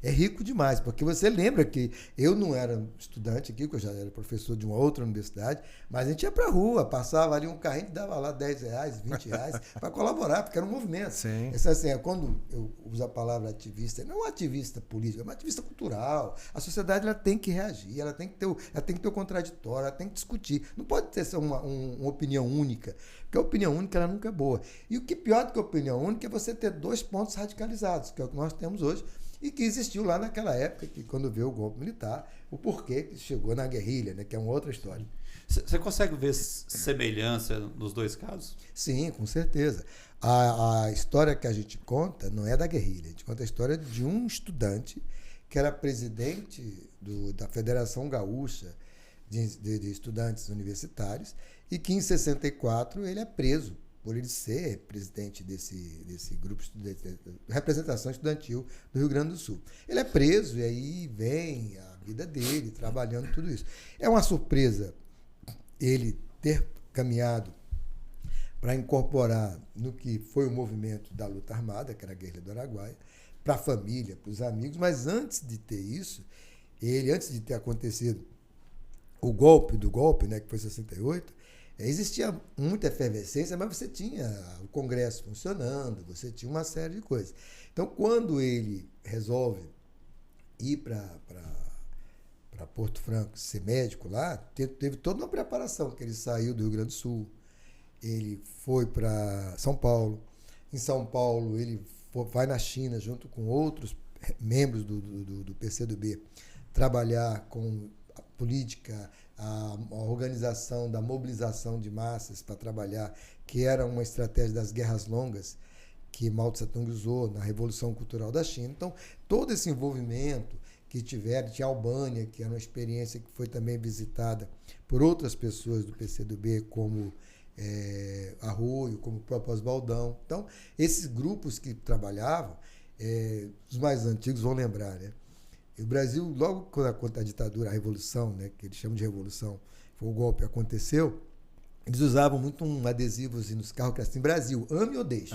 é rico demais, porque você lembra que eu não era estudante aqui, que eu já era professor de uma outra universidade, mas a gente ia para a rua, passava ali um carrinho que dava lá R$10, R$20 para colaborar, porque era um movimento. Sim. Assim, quando eu uso a palavra ativista, não é um ativista político, é um ativista cultural. A sociedade ela tem que reagir, ela tem que ter o contraditório, ela tem que discutir. Não pode ter uma opinião única, porque a opinião única ela nunca é boa. E o que pior do que a opinião única é você ter 2 pontos radicalizados, que é o que nós temos hoje. e que existiu lá naquela época, que quando veio o golpe militar, o porquê que chegou na guerrilha, né, que é uma outra história. Você consegue ver semelhança nos dois casos? Sim, com certeza. A história que a gente conta não é da guerrilha, a gente conta a história de um estudante que era presidente da Federação Gaúcha de Estudantes Universitários e que em 64 ele é preso por ele ser presidente desse grupo de representação estudantil do Rio Grande do Sul. Ele é preso e aí vem a vida dele, trabalhando tudo isso. É uma surpresa ele ter caminhado para incorporar no que foi o movimento da luta armada, que era a Guerrilha do Araguaia, para a família, para os amigos, mas antes de ter isso, antes de ter acontecido o golpe, né, que foi em 68, existia muita efervescência, mas você tinha o Congresso funcionando, você tinha uma série de coisas. Então, quando ele resolve ir para Porto Franco, ser médico lá, teve toda uma preparação, que ele saiu do Rio Grande do Sul, ele foi para São Paulo. Em São Paulo, ele vai na China, junto com outros membros do PCdoB, trabalhar com a política, a organização da mobilização de massas para trabalhar, que era uma estratégia das guerras longas que Mao Tse-tung usou na Revolução Cultural da China. Então, todo esse envolvimento que tinha a Albânia, que era uma experiência que foi também visitada por outras pessoas do PCdoB, como Arroio, como o próprio Oswaldão. Então, esses grupos que trabalhavam, os mais antigos vão lembrar, né? E o Brasil, logo quando a ditadura, a Revolução, né, que eles chamam de Revolução, foi o golpe, aconteceu, eles usavam muito um adesivos nos carros que era assim, Brasil, ame ou deixe.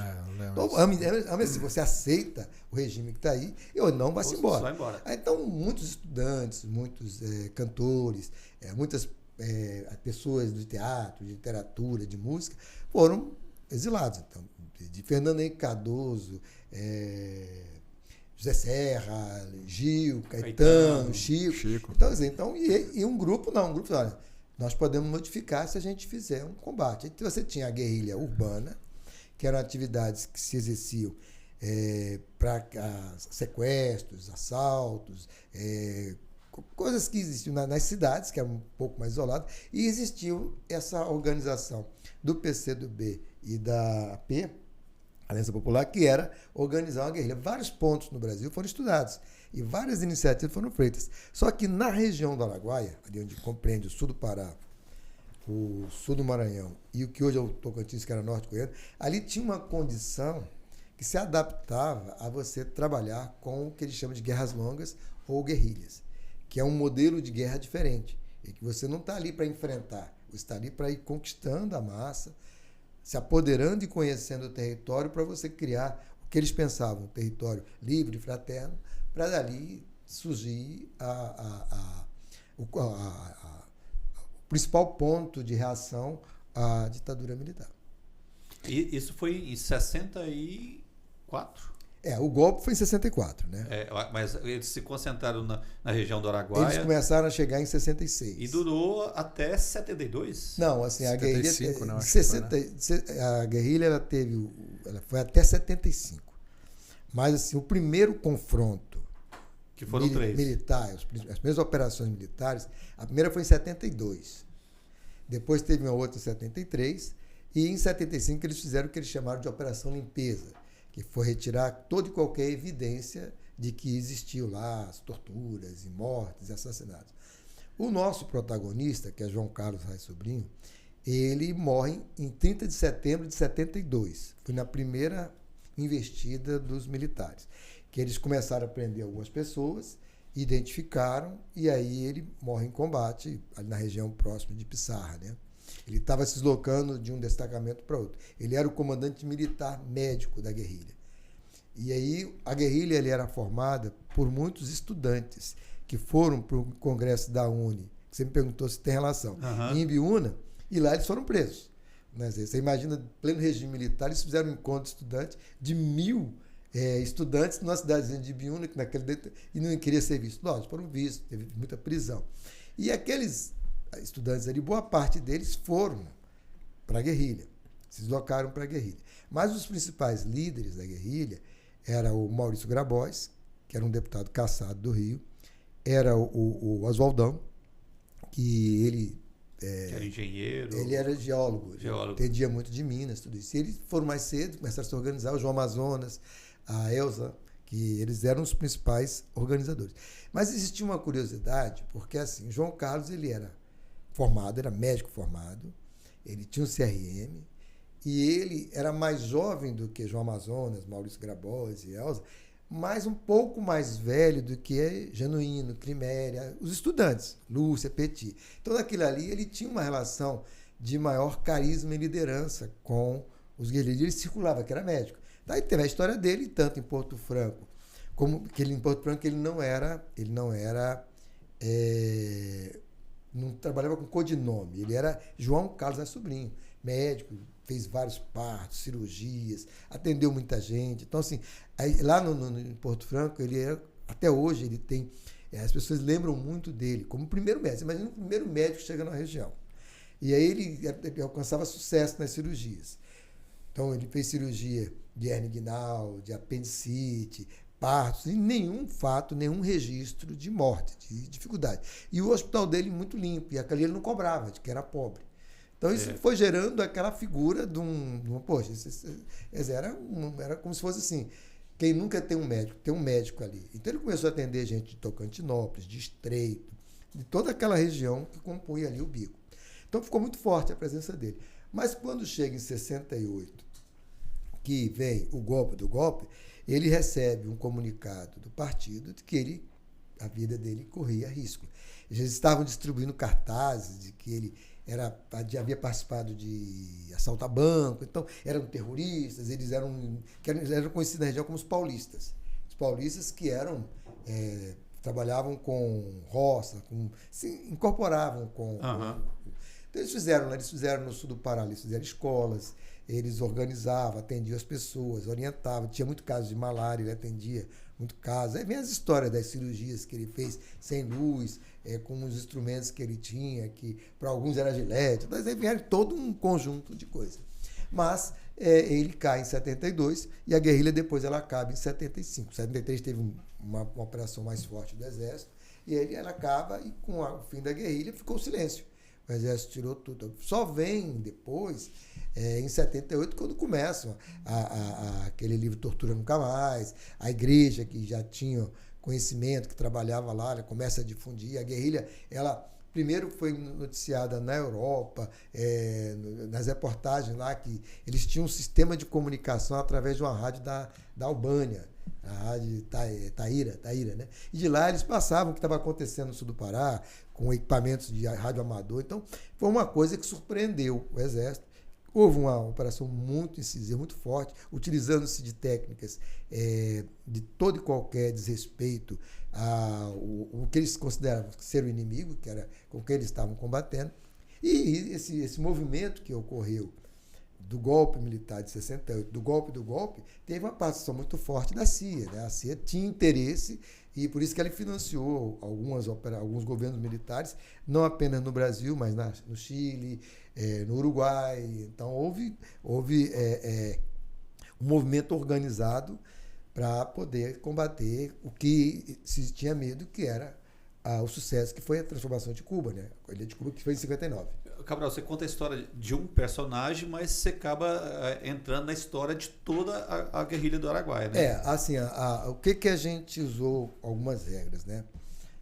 Então, ame assim, você aceita o regime que está aí, ou não, vai-se embora. Então, muitos estudantes, muitos cantores, muitas pessoas do teatro, de literatura, de música, foram exilados. Então, de Fernando Henrique Cardoso, José Serra, Gil, Caetano, Chico. Então, e um grupo, olha, nós podemos modificar se a gente fizer um combate. Então, você tinha a guerrilha urbana, que eram atividades que se exerciam para sequestros, assaltos, coisas que existiam nas cidades, que eram um pouco mais isoladas, e existiu essa organização do PCdoB e da AP, Aliança Popular, que era organizar uma guerrilha. Vários pontos no Brasil foram estudados e várias iniciativas foram feitas. Só que na região do Araguaia, ali onde compreende o sul do Pará, o sul do Maranhão e o que hoje é o Tocantins, que era norte-coreano, ali tinha uma condição que se adaptava a você trabalhar com o que eles chamam de guerras longas ou guerrilhas, que é um modelo de guerra diferente, e que você não está ali para enfrentar, você está ali para ir conquistando a massa, se apoderando e conhecendo o território para você criar o que eles pensavam, um território livre, fraterno, para dali surgir o principal ponto de reação à ditadura militar. E isso foi em 64? O golpe foi em 64, né? Mas eles se concentraram na região do Araguaia. Eles começaram a chegar em 66. E durou até 72? Não, assim, 75, a guerrilha ela foi até 75. Mas assim, o primeiro confronto que foram militar, as primeiras operações militares, a primeira foi em 72. Depois teve uma outra em 73 e em 75 eles fizeram o que eles chamaram de Operação Limpeza, que foi retirar toda e qualquer evidência de que existiu lá as torturas e mortes e assassinatos. O nosso protagonista, que é João Carlos Reis Sobrinho, ele morre em 30 de setembro de 72. Foi na primeira investida dos militares, que eles começaram a prender algumas pessoas, identificaram, e aí ele morre em combate ali na região próxima de Pissarra, né? Ele estava se deslocando de um destacamento para outro. Ele era o comandante militar médico da guerrilha. E aí a guerrilha ele era formada por muitos estudantes que foram para o congresso da UNE. Você me perguntou se tem relação. Em Ibiúna, e lá eles foram presos. Né? Você imagina, pleno regime militar, eles fizeram um encontro estudante de 1.000 estudantes numa cidadezinha de Ibiúna, que e não queria ser visto. Lógico, foram vistos, teve muita prisão. E aqueles estudantes ali, boa parte deles foram para a guerrilha, se deslocaram para a guerrilha. Mas os principais líderes da guerrilha era o Maurício Grabois, que era um deputado cassado do Rio, era o Oswaldão, que ele... era engenheiro. Ele era geólogo. Entendia muito de Minas, tudo isso. E eles foram mais cedo, começaram a se organizar, o João Amazonas, a Elza, que eles eram os principais organizadores. Mas existia uma curiosidade, porque assim, João Carlos ele era formado, era médico formado, ele tinha um CRM, e ele era mais jovem do que João Amazonas, Maurício Grabois e Elza, mas um pouco mais velho do que Genuíno, Climéria, os estudantes, Lúcia, Petit. Então, naquilo ali, ele tinha uma relação de maior carisma e liderança com os guerrilheiros. Ele circulava, que era médico. Daí teve a história dele, tanto em Porto Franco, como que ele, em Porto Franco ele não trabalhava com codinome, ele era João Carlos Sobrinho, médico, fez vários partos, cirurgias, atendeu muita gente. Então, assim, aí, lá em Porto Franco, ele era, até hoje, ele tem... as pessoas lembram muito dele como o primeiro médico. Imagina o primeiro médico que chega na região. E aí ele alcançava sucesso nas cirurgias. Então, ele fez cirurgia de hernia inguinal, de apendicite, partos, e nenhum fato, nenhum registro de morte, de dificuldade. E o hospital dele muito limpo, e aquele ele não cobrava, de que era pobre. Então, isso foi gerando aquela figura de um poxa, era como se fosse assim, quem nunca tem um médico ali. Então, ele começou a atender gente de Tocantinópolis, de Estreito, de toda aquela região que compunha ali o Bico. Então, ficou muito forte a presença dele. Mas, quando chega em 68, que vem o golpe do golpe, ele recebe um comunicado do partido de que a vida dele corria risco. Eles estavam distribuindo cartazes de que ele havia participado de assalto a banco, então eram terroristas, eles eram conhecidos na região como os paulistas. Os paulistas que trabalhavam com roça, se incorporavam com... Uhum. Então eles fizeram no sul do Pará, eles fizeram escolas, eles organizavam, atendiam as pessoas, orientavam, tinha muito caso de malária, ele atendia muito caso. Aí vem as histórias das cirurgias que ele fez sem luz, com os instrumentos que ele tinha, que para alguns era gilete, mas aí vieram todo um conjunto de coisas. Mas ele cai em 72 e a guerrilha depois ela acaba em 75. Em 73 teve uma operação mais forte do Exército e ela acaba e com o fim da guerrilha ficou o silêncio. O Exército tirou tudo. Só vem depois, em 78, quando começam aquele livro Tortura Nunca Mais, a igreja que já tinha conhecimento, que trabalhava lá, ela começa a difundir. A guerrilha, ela primeiro foi noticiada na Europa, nas reportagens lá, que eles tinham um sistema de comunicação através de uma rádio da Albânia, a rádio Taíra, né? E de lá eles passavam o que estava acontecendo no sul do Pará, com equipamentos de rádio amador. Então, foi uma coisa que surpreendeu o Exército. Houve uma operação muito incisiva, muito forte, utilizando-se de técnicas de todo e qualquer desrespeito ao que eles consideravam ser o inimigo, que era com que eles estavam combatendo. E esse movimento que ocorreu do golpe militar de 68, do golpe, teve uma participação muito forte da CIA, né? A CIA tinha interesse e por isso que ela financiou alguns governos militares, não apenas no Brasil, mas no Chile, no Uruguai. Então, houve um movimento organizado para poder combater o que se tinha medo, que era o sucesso que foi a transformação de Cuba, né? A Ilha de Cuba, que foi em 59. Cabral, você conta a história de um personagem, mas você acaba entrando na história de toda a guerrilha do Araguaia, né? Assim, o que a gente usou algumas regras, né?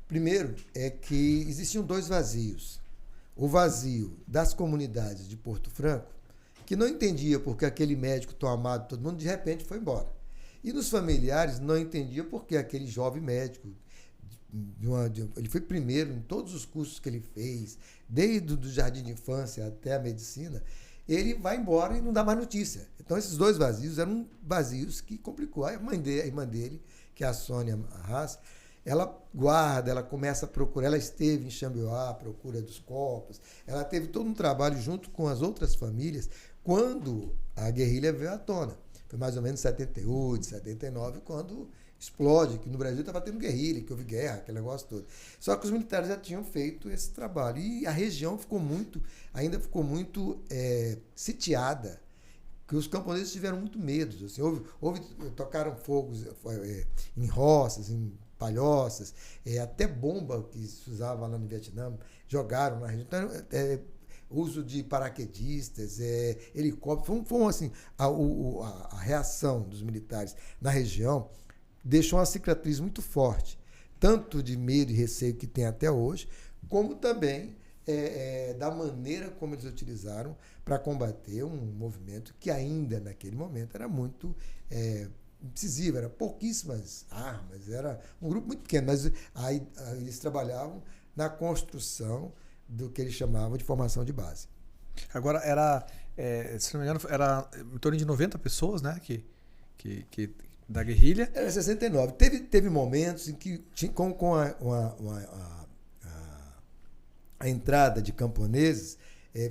Primeiro é que existiam dois vazios. O vazio das comunidades de Porto Franco, que não entendia porque aquele médico tão amado, todo mundo, de repente foi embora. E nos familiares não entendia porque aquele jovem médico, ele foi primeiro em todos os cursos que ele fez, desde o jardim de infância até a medicina, ele vai embora e não dá mais notícia. Então, esses dois vazios eram vazios que complicou. A irmã dele, que é a Sônia Arras, ela guarda, ela começa a procurar, ela esteve em Xambioá à procura dos corpos, ela teve todo um trabalho junto com as outras famílias quando a guerrilha veio à tona. Foi mais ou menos 78, 79, quando explode, que no Brasil estava tendo guerrilha, que houve guerra, aquele negócio todo. Só que os militares já tinham feito esse trabalho. E a região ainda ficou muito sitiada que os camponeses tiveram muito medo. Assim, tocaram fogos em roças, em palhoças, até bomba que se usava lá no Vietnã, jogaram na região. Então, uso de paraquedistas, helicópteros. Foi assim, a reação dos militares na região deixou uma cicatriz muito forte, tanto de medo e receio que tem até hoje, como também da maneira como eles utilizaram para combater um movimento que ainda naquele momento era muito incisivo, eram pouquíssimas armas, era um grupo muito pequeno, mas aí eles trabalhavam na construção do que eles chamavam de formação de base. Agora, se não me engano, era em torno de 90 pessoas, né, que da guerrilha. Era 69. Teve momentos em que, com a entrada de camponeses,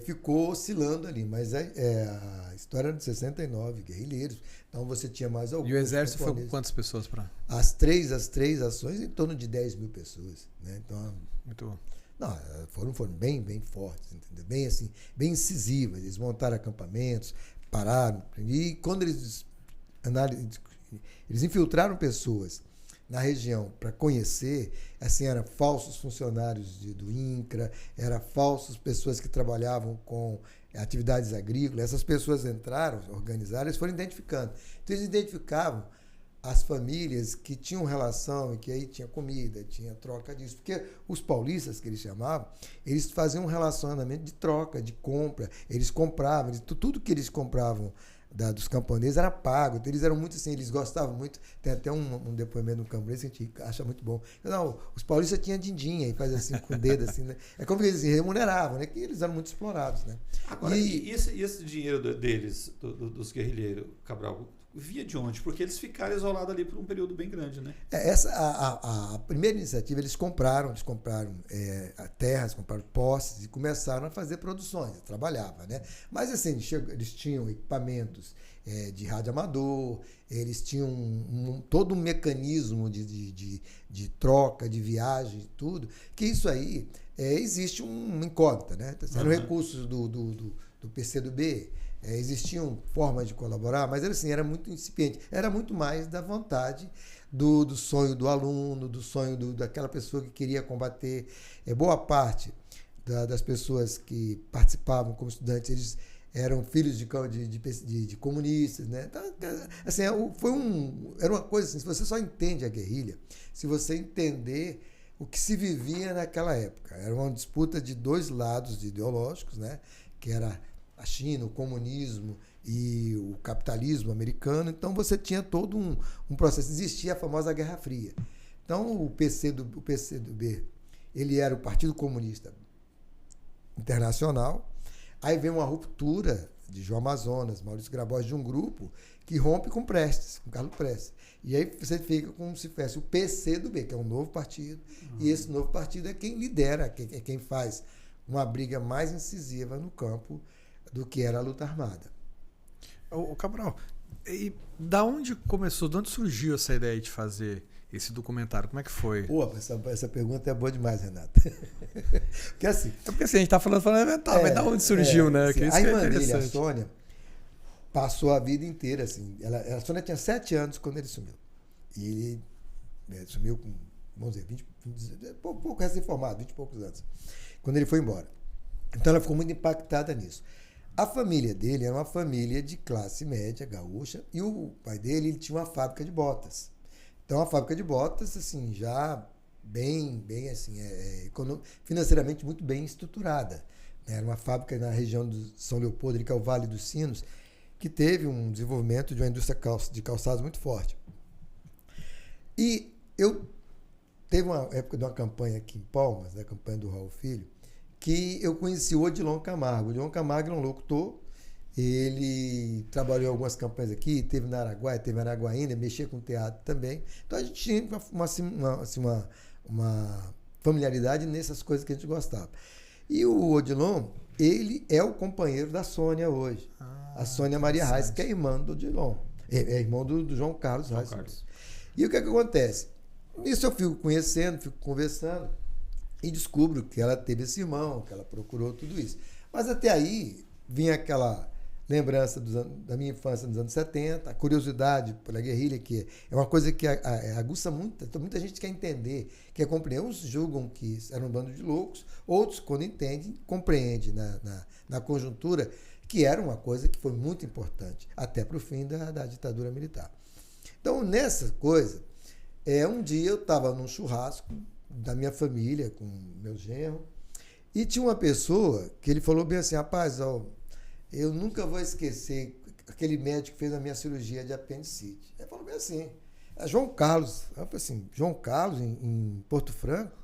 ficou oscilando ali, mas a história era de 69 guerrilheiros, então você tinha mais alguns. E o exército foi com quantas pessoas para? As três ações, em torno de 10 mil pessoas. Né? Então, muito. Não, foram bem fortes, entendeu? Bem assim, bem incisivas. Eles montaram acampamentos, pararam, e quando eles infiltraram pessoas na região para conhecer, assim, eram falsos funcionários do INCRA, eram falsas pessoas que trabalhavam com atividades agrícolas. Essas pessoas entraram, organizaram, eles foram identificando. Então, eles identificavam as famílias que tinham relação e que aí tinha comida, tinha troca disso. Porque os paulistas, que eles chamavam, eles faziam um relacionamento de troca, de compra. Eles compravam, tudo que eles compravam dos camponeses era pago. Então, eles eram muito assim, eles gostavam muito. Tem até um depoimento do camponês que a gente acha muito bom. Não, os paulistas tinham din-din, aí faz assim com o dedo, assim, né? É como eles remuneravam, né? Que eles eram muito explorados, né? Agora, e esse dinheiro deles, dos guerrilheiros, Cabral, via de onde? Porque eles ficaram isolados ali por um período bem grande, né? A primeira iniciativa, eles compraram terras, compraram posses e começaram a fazer produções, trabalhava, né? Mas assim, eles tinham equipamentos de rádio amador, eles tinham todo um mecanismo de troca, de viagem, tudo, que isso aí existe uma incógnita, né? Eram recursos do PCdoB, existiam formas de colaborar, mas era muito incipiente. Era muito mais da vontade do sonho do aluno, do sonho daquela pessoa que queria combater. Boa parte das pessoas que participavam como estudantes, eles eram filhos de comunistas, né? Então, assim, era uma coisa assim, se você só entende a guerrilha, se você entender o que se vivia naquela época. Era uma disputa de dois lados ideológicos, né? Que era a China, o comunismo e o capitalismo americano. Então você tinha todo um processo. Existia a famosa Guerra Fria. Então o PCdoB, ele era o Partido Comunista Internacional. Aí vem uma ruptura de João Amazonas, Maurício Grabois, de um grupo que rompe com Prestes, com Carlos Prestes. E aí você fica como se fosse o PCdoB, que é um novo partido. E esse novo partido é quem lidera, é quem faz uma briga mais incisiva no campo do que era a luta armada. Ô Cabral, e da onde começou, de onde surgiu essa ideia de fazer esse documentário? Como é que foi? Pô, essa pergunta é boa demais, Renato. Porque assim... porque assim, a gente está falando mas da onde surgiu, né? Assim, a irmã dele, a Sônia, passou a vida inteira assim. A Sônia tinha 7 anos quando ele sumiu. E ele sumiu com, vamos dizer, 20 pouco recém-formado, 20 e poucos anos, quando ele foi embora. Então ela ficou muito impactada nisso. A família dele era uma família de classe média, gaúcha, e o pai dele ele tinha uma fábrica de botas. Então, a fábrica de botas, assim, já bem assim, financeiramente muito bem estruturada. Era uma fábrica na região do São Leopoldo, que é o Vale dos Sinos, que teve um desenvolvimento de uma indústria de calçados muito forte. E teve uma época de uma campanha aqui em Palmas, a campanha do Raul Filho, que eu conheci o Odilon Camargo. O Odilon Camargo é um locutor, ele trabalhou em algumas campanhas aqui, teve na Araguaia, teve na Araguaína, mexia com teatro também. Então a gente tinha uma familiaridade nessas coisas que a gente gostava. E o Odilon, ele é o companheiro da Sônia hoje. A Sônia Maria Reis, que é irmã do Odilon. É irmão do João Carlos Reis. E o que acontece? Nisso eu fico conhecendo, fico conversando, e descubro que ela teve esse irmão, que ela procurou tudo isso. Mas até aí vinha lembrança da minha infância nos anos 70, a curiosidade pela guerrilha, que é uma coisa que aguça muito, muita gente quer entender, quer compreender. Uns julgam que era um bando de loucos, outros, quando entendem, compreendem na conjuntura que era uma coisa que foi muito importante, até para o fim da ditadura militar. Então, nessa coisa, um dia eu estava num churrasco da minha família, com meu genro, e tinha uma pessoa que ele falou bem assim, rapaz, eu nunca vou esquecer aquele médico que fez a minha cirurgia de apendicite. Ele falou bem assim, João Carlos. Eu falei assim, João Carlos, em Porto Franco?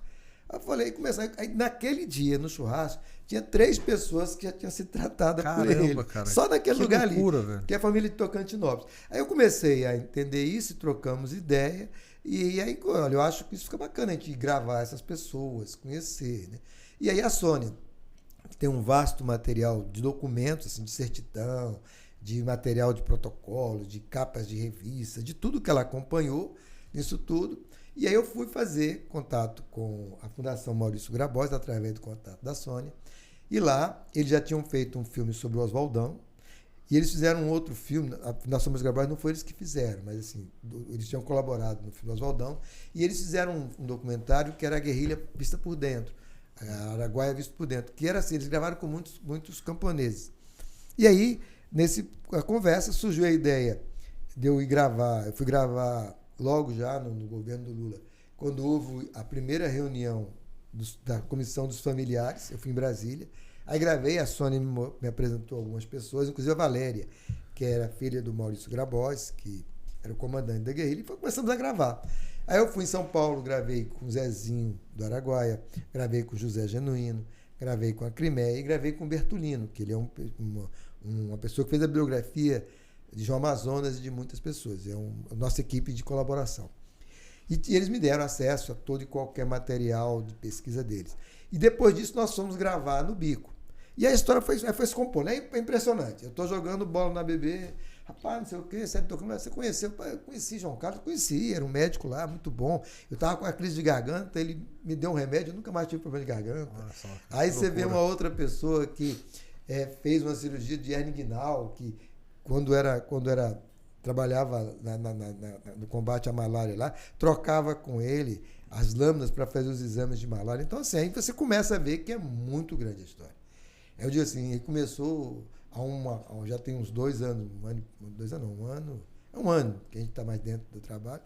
Eu falei, aí naquele dia, no churrasco, tinha 3 pessoas que já tinham sido tratadas por ele. Cara, só naquele lugar loucura, ali, velho. Que é a família de Tocantinópolis. Aí eu comecei a entender isso, trocamos ideia, e aí, olha, eu acho que isso fica bacana, a gente gravar essas pessoas, conhecer, né? E aí a Sônia, que tem um vasto material de documentos, assim, de certidão, de material de protocolo, de capas de revista, de tudo que ela acompanhou, nisso tudo. E aí eu fui fazer contato com a Fundação Maurício Grabois, através do contato da Sônia. E lá, eles já tinham feito um filme sobre o Oswaldão. E eles fizeram um outro filme, a Fundação Maurício Grabois não foi eles que fizeram, mas assim, eles tinham colaborado no filme do Oswaldão. E eles fizeram um documentário que era a guerrilha vista por dentro, a Araguaia vista por dentro, que era assim, eles gravaram com muitos camponeses. E aí, nessa conversa, surgiu a ideia de eu ir gravar. Eu fui gravar logo já no governo do Lula, quando houve a primeira reunião da Comissão dos Familiares, eu fui em Brasília, aí gravei, a Sônia me apresentou algumas pessoas, inclusive a Valéria, que era filha do Maurício Grabois, que era o comandante da guerrilha, e começamos a gravar. Aí eu fui em São Paulo, gravei com o Zezinho do Araguaia, gravei com o José Genuíno, gravei com a Crimeia e gravei com o Bertolino, que ele é uma pessoa que fez a biografia de João Amazonas e de muitas pessoas. É a nossa equipe de colaboração. E eles me deram acesso a todo e qualquer material de pesquisa deles. E depois disso nós fomos gravar no Bico. E a história foi se compondo. É impressionante. Eu estou jogando bola na BB, rapaz, não sei o quê, você conheceu? Eu conheci João Carlos, conheci, era um médico lá, muito bom. Eu estava com a crise de garganta, ele me deu um remédio, eu nunca mais tive problema de garganta. Nossa, aí você vê uma outra pessoa que fez uma cirurgia de hernia inguinal, que quando trabalhava no combate à malária lá, trocava com ele as lâminas para fazer os exames de malária. Então, assim, aí você começa a ver que é muito grande a história. Eu digo assim, ele começou já tem uns 2 anos, um ano que a gente está mais dentro do trabalho,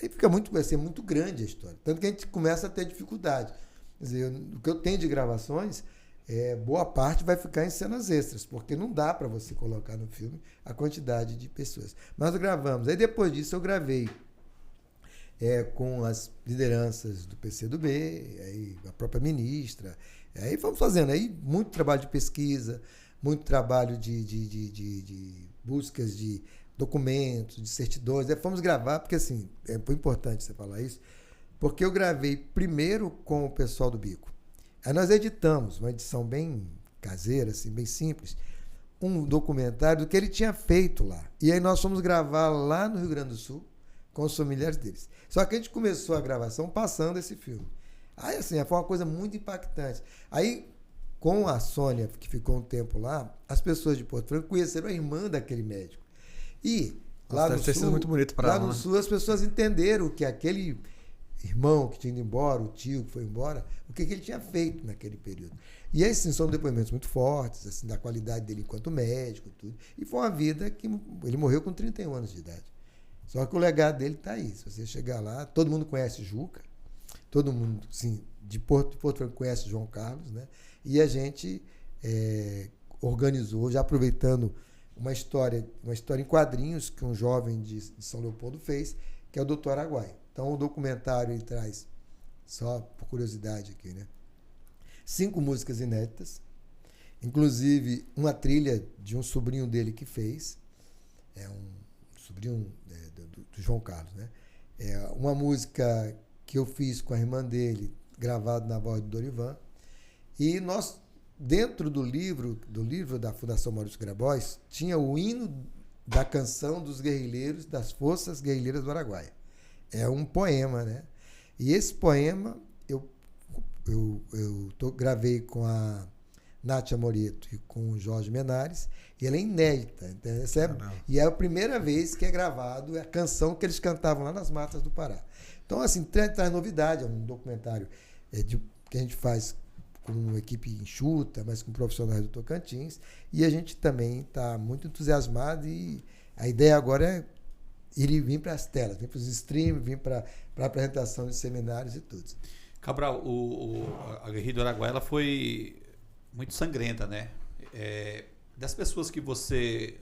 aí vai ser muito grande a história. Tanto que a gente começa a ter dificuldade. Quer dizer, o que eu tenho de gravações, boa parte vai ficar em cenas extras, porque não dá para você colocar no filme a quantidade de pessoas. Nós gravamos. Aí depois disso eu gravei com as lideranças do PCdoB, aí a própria ministra. Aí fomos fazendo aí muito trabalho de pesquisa, muito trabalho de buscas de documentos, de certidões. Aí fomos gravar, porque assim, foi importante você falar isso, porque eu gravei primeiro com o pessoal do Bico. Aí nós editamos, uma edição bem caseira, assim, bem simples, um documentário do que ele tinha feito lá. E aí nós fomos gravar lá no Rio Grande do Sul, com os familiares deles. Só que a gente começou a gravação passando esse filme. Aí, assim, foi uma coisa muito impactante. Aí, com a Sônia, que ficou um tempo lá, as pessoas de Porto Franco conheceram a irmã daquele médico. E lá no Sul, muito bonito para lá no Sul, as pessoas entenderam que aquele irmão que tinha ido embora, o tio que foi embora, o que ele tinha feito naquele período. E aí, sim, são depoimentos muito fortes, assim, da qualidade dele enquanto médico, tudo. E foi uma vida que ele morreu com 31 anos de idade. Só que o legado dele está aí. Se você chegar lá, todo mundo conhece Juca, todo mundo, sim, de Porto Franco conhece João Carlos, né? E a gente organizou, já aproveitando uma história em quadrinhos que um jovem de São Leopoldo fez, que é o Doutor Araguaia. Então, o documentário ele traz, só por curiosidade aqui, né? 5 músicas inéditas, inclusive uma trilha de um sobrinho dele que fez, um sobrinho do João Carlos, né? Uma música que eu fiz com a irmã dele, gravado na voz do Dorivan, e nós, dentro do livro da Fundação Maurício Grabois, tinha o hino da canção dos guerrilheiros, das Forças Guerrilheiras do Araguaia. É um poema, né? E esse poema eu gravei com a Nátia Moreto e com o Jorge Menares, e ela é inédita. E é a primeira vez que é gravado a canção que eles cantavam lá nas matas do Pará. Então, assim, traz novidade, é um documentário que a gente faz com uma equipe enxuta, mas com profissionais do Tocantins, e a gente também está muito entusiasmado, e a ideia agora é vir para as telas, vir para os streams, vir para a apresentação de seminários e tudo. Cabral, a Guerrilha do Araguaia ela foi muito sangrenta, né? Das pessoas que você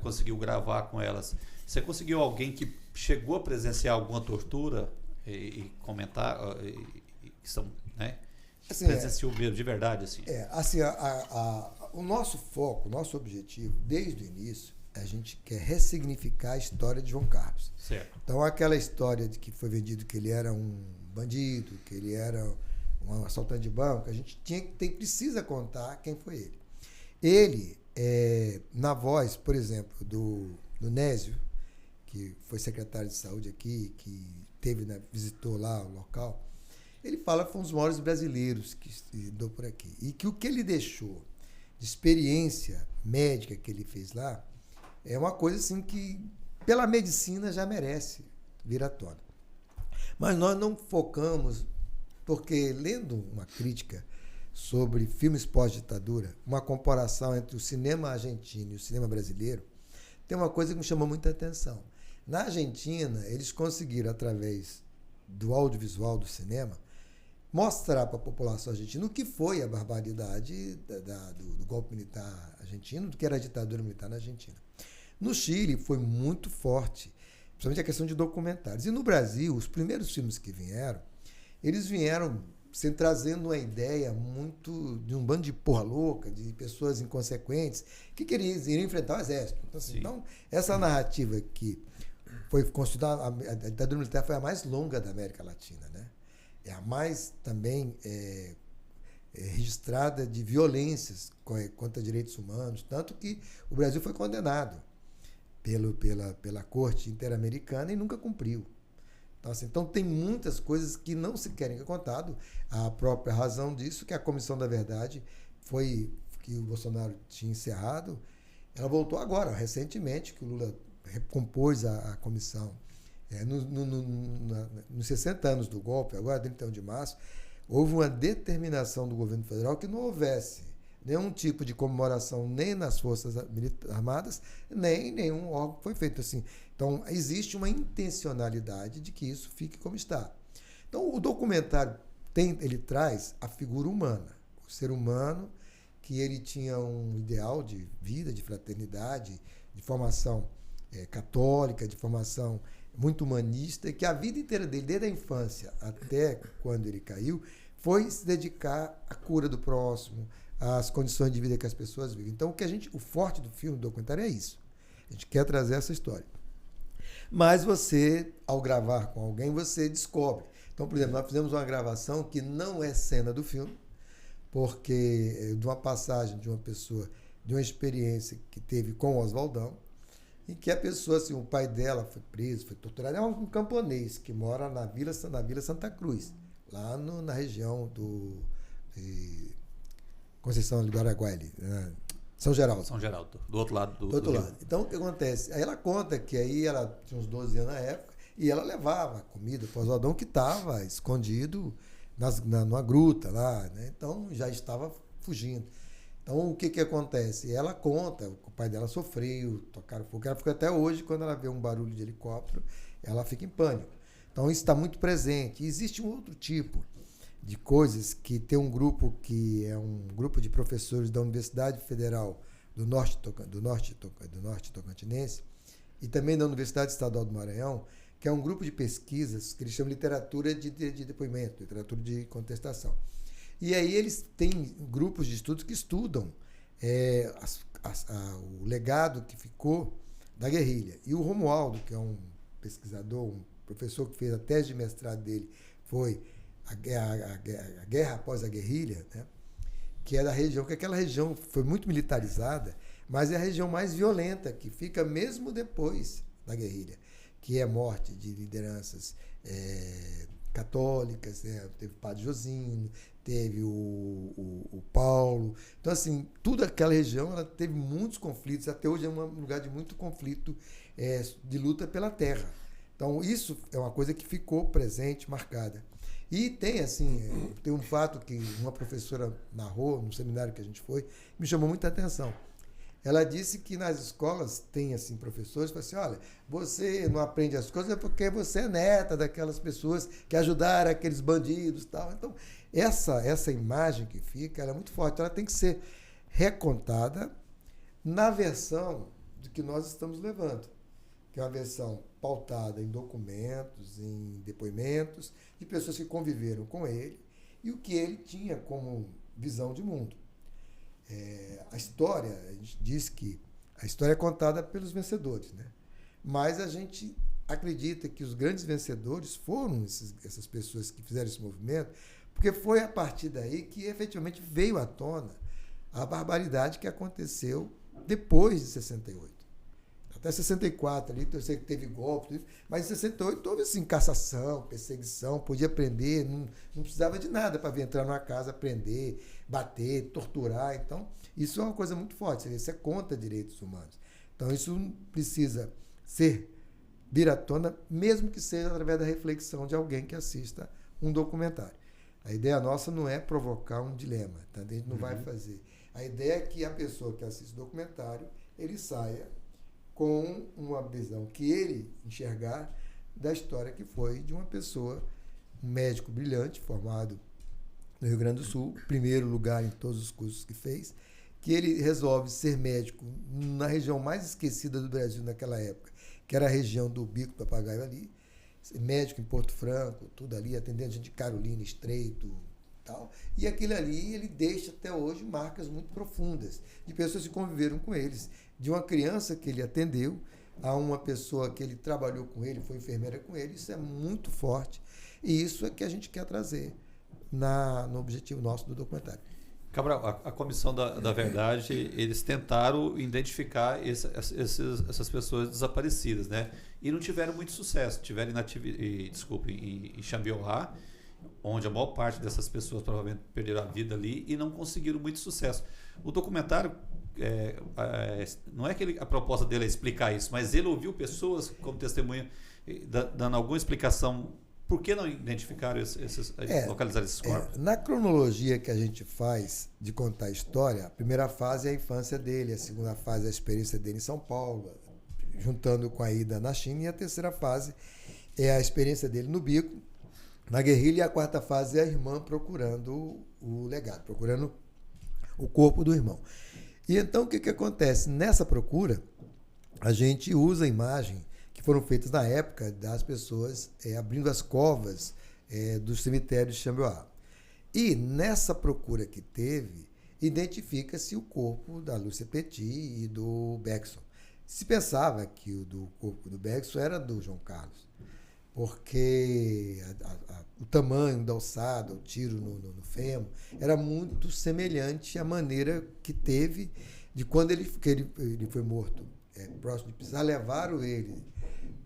conseguiu gravar com elas, você conseguiu alguém que chegou a presenciar alguma tortura e comentar, que são, né? Assim, presenciou mesmo, de verdade, assim. Assim, o nosso foco, o nosso objetivo, desde o início, a gente quer ressignificar a história de João Carlos. Certo. Então, aquela história de que foi vendido que ele era um bandido, que ele era um assaltante de banco, a gente precisa contar quem foi ele. Ele, na voz, por exemplo, do Nésio, que foi secretário de saúde aqui, que visitou lá o local, ele fala que foi um dos maiores brasileiros que andou por aqui. E que o que ele deixou de experiência médica que ele fez lá é uma coisa assim que, pela medicina, já merece vir à tona. Mas nós não focamos, porque lendo uma crítica sobre filmes pós-ditadura, uma comparação entre o cinema argentino e o cinema brasileiro, tem uma coisa que me chamou muita atenção. Na Argentina, eles conseguiram, através do audiovisual do cinema, mostrar para a população argentina o que foi a barbaridade do golpe militar argentino, do que era a ditadura militar na Argentina. No Chile foi muito forte, principalmente a questão de documentários. E no Brasil, os primeiros filmes que vieram, eles vieram trazendo uma ideia muito de um bando de porra louca, de pessoas inconsequentes, que iriam enfrentar o exército. Então, essa narrativa que foi considerada, a ditadura militar foi a mais longa da América Latina, né? É a mais também registrada de violências contra direitos humanos, tanto que o Brasil foi condenado pela Corte Interamericana e nunca cumpriu. Então tem muitas coisas que não se querem contado. A própria razão disso, que a Comissão da Verdade que o Bolsonaro tinha encerrado, ela voltou agora, recentemente, que o Lula recompôs a comissão. Nos 60 anos do golpe, agora 31 de março, houve uma determinação do governo federal que não houvesse nenhum tipo de comemoração nem nas Forças Armadas, nem nenhum órgão que foi feito assim. Então, existe uma intencionalidade de que isso fique como está. Então, o documentário ele traz a figura humana, o ser humano, que ele tinha um ideal de vida, de fraternidade, de formação católica, de formação muito humanista, e que a vida inteira dele, desde a infância até quando ele caiu, foi se dedicar à cura do próximo, às condições de vida que as pessoas vivem. Então, o forte do filme, do documentário, é isso. A gente quer trazer essa história. Mas você, ao gravar com alguém, você descobre. Então, por exemplo, nós fizemos uma gravação que não é cena do filme, porque de uma passagem de uma pessoa, de uma experiência que teve com o Oswaldão, em que a pessoa, assim, o pai dela foi preso, foi torturado. É um camponês que mora na Vila Santa Cruz, lá na região de Conceição do Araguaia, ali, né? São Geraldo. São Geraldo, do outro lado do outro rio. lado. Então, o que acontece? Aí ela conta que aí ela tinha uns 12 anos na época e ela levava comida para o Oswaldão, que estava escondido numa gruta lá, né? Então, já estava fugindo. Então, o que acontece? Ela conta, o pai dela sofreu, tocaram fogo. Ela fica até hoje, quando ela vê um barulho de helicóptero, ela fica em pânico. Então, isso está muito presente. E existe um outro tipo de coisas que tem um grupo que é um grupo de professores da Universidade Federal do Norte Tocantinense e também da Universidade Estadual do Maranhão, que é um grupo de pesquisas que eles chamam de literatura de depoimento, literatura de contestação. E aí eles têm grupos de estudos que estudam o legado que ficou da guerrilha. E o Romualdo, que é um pesquisador, um professor que fez a tese de mestrado dele, foi a guerra após a guerrilha, né? Que é da região, que aquela região foi muito militarizada, mas é a região mais violenta, que fica mesmo depois da guerrilha, que é a morte de lideranças católicas, né? Teve o Padre Josino, teve o Paulo. Então, assim, toda aquela região ela teve muitos conflitos, até hoje é um lugar de muito conflito, de luta pela terra. Então, isso é uma coisa que ficou presente, marcada. E tem, assim, tem um fato que uma professora narrou no seminário que a gente foi, me chamou muita atenção. Ela disse que nas escolas tem, assim, professores que falam assim, olha, você não aprende as coisas porque você é neta daquelas pessoas que ajudaram aqueles bandidos e tal. Então, essa imagem que fica, ela é muito forte. Ela tem que ser recontada na versão de que nós estamos levando, que é uma versão pautada em documentos, em depoimentos, de pessoas que conviveram com ele e o que ele tinha como visão de mundo. A história, a gente diz que a história é contada pelos vencedores, né? Mas a gente acredita que os grandes vencedores foram essas pessoas que fizeram esse movimento, porque foi a partir daí que efetivamente veio à tona a barbaridade que aconteceu depois de 68. Até 64 ali, eu sei que teve golpe, mas em 68 houve assim, cassação, perseguição, podia prender, não precisava de nada para vir entrar numa casa, prender, bater, torturar. Então, isso é uma coisa muito forte, isso é contra direitos humanos. Então, isso precisa vir à tona, mesmo que seja através da reflexão de alguém que assista um documentário. A ideia nossa não é provocar um dilema, tá? A gente não vai fazer. A ideia é que a pessoa que assiste o documentário, ele saia com uma visão que ele enxergar da história que foi de uma pessoa, um médico brilhante, formado no Rio Grande do Sul, primeiro lugar em todos os cursos que fez, que ele resolve ser médico na região mais esquecida do Brasil naquela época, que era a região do Bico do Papagaio ali, médico em Porto Franco, tudo ali, atendendo gente de Carolina, Estreito, tal. E aquilo ali, ele deixa até hoje marcas muito profundas de pessoas que conviveram com eles, de uma criança que ele atendeu a uma pessoa que ele trabalhou com ele, foi enfermeira com ele. Isso é muito forte e isso é que a gente quer trazer no objetivo nosso do documentário. Cabral, a Comissão da Verdade, eles tentaram identificar essas pessoas desaparecidas, né? E não tiveram muito sucesso. Tiveram em Xambioá, onde a maior parte dessas pessoas provavelmente perderam a vida ali e não conseguiram muito sucesso. O documentário, não é que a proposta dele é explicar isso, mas ele ouviu pessoas como testemunha, dando alguma explicação. Por que não identificaram localizar esses corpos? Na cronologia que a gente faz de contar a história, a primeira fase é a infância dele, a segunda fase é a experiência dele em São Paulo, juntando com a ida na China, e a terceira fase é a experiência dele no Bico, na guerrilha, e a quarta fase é a irmã procurando o legado, procurando o corpo do irmão. E então o que acontece? Nessa procura, a gente usa a imagem que foram feitas na época das pessoas abrindo as covas dos cemitérios de Xambioá. E nessa procura que teve, identifica-se o corpo da Lúcia Petit e do Beckson. Se pensava que o corpo do Beckson era do João Carlos, porque o tamanho da alçada, o tiro no fêmur, era muito semelhante à maneira que teve de quando ele foi morto próximo de Pisar, levaram ele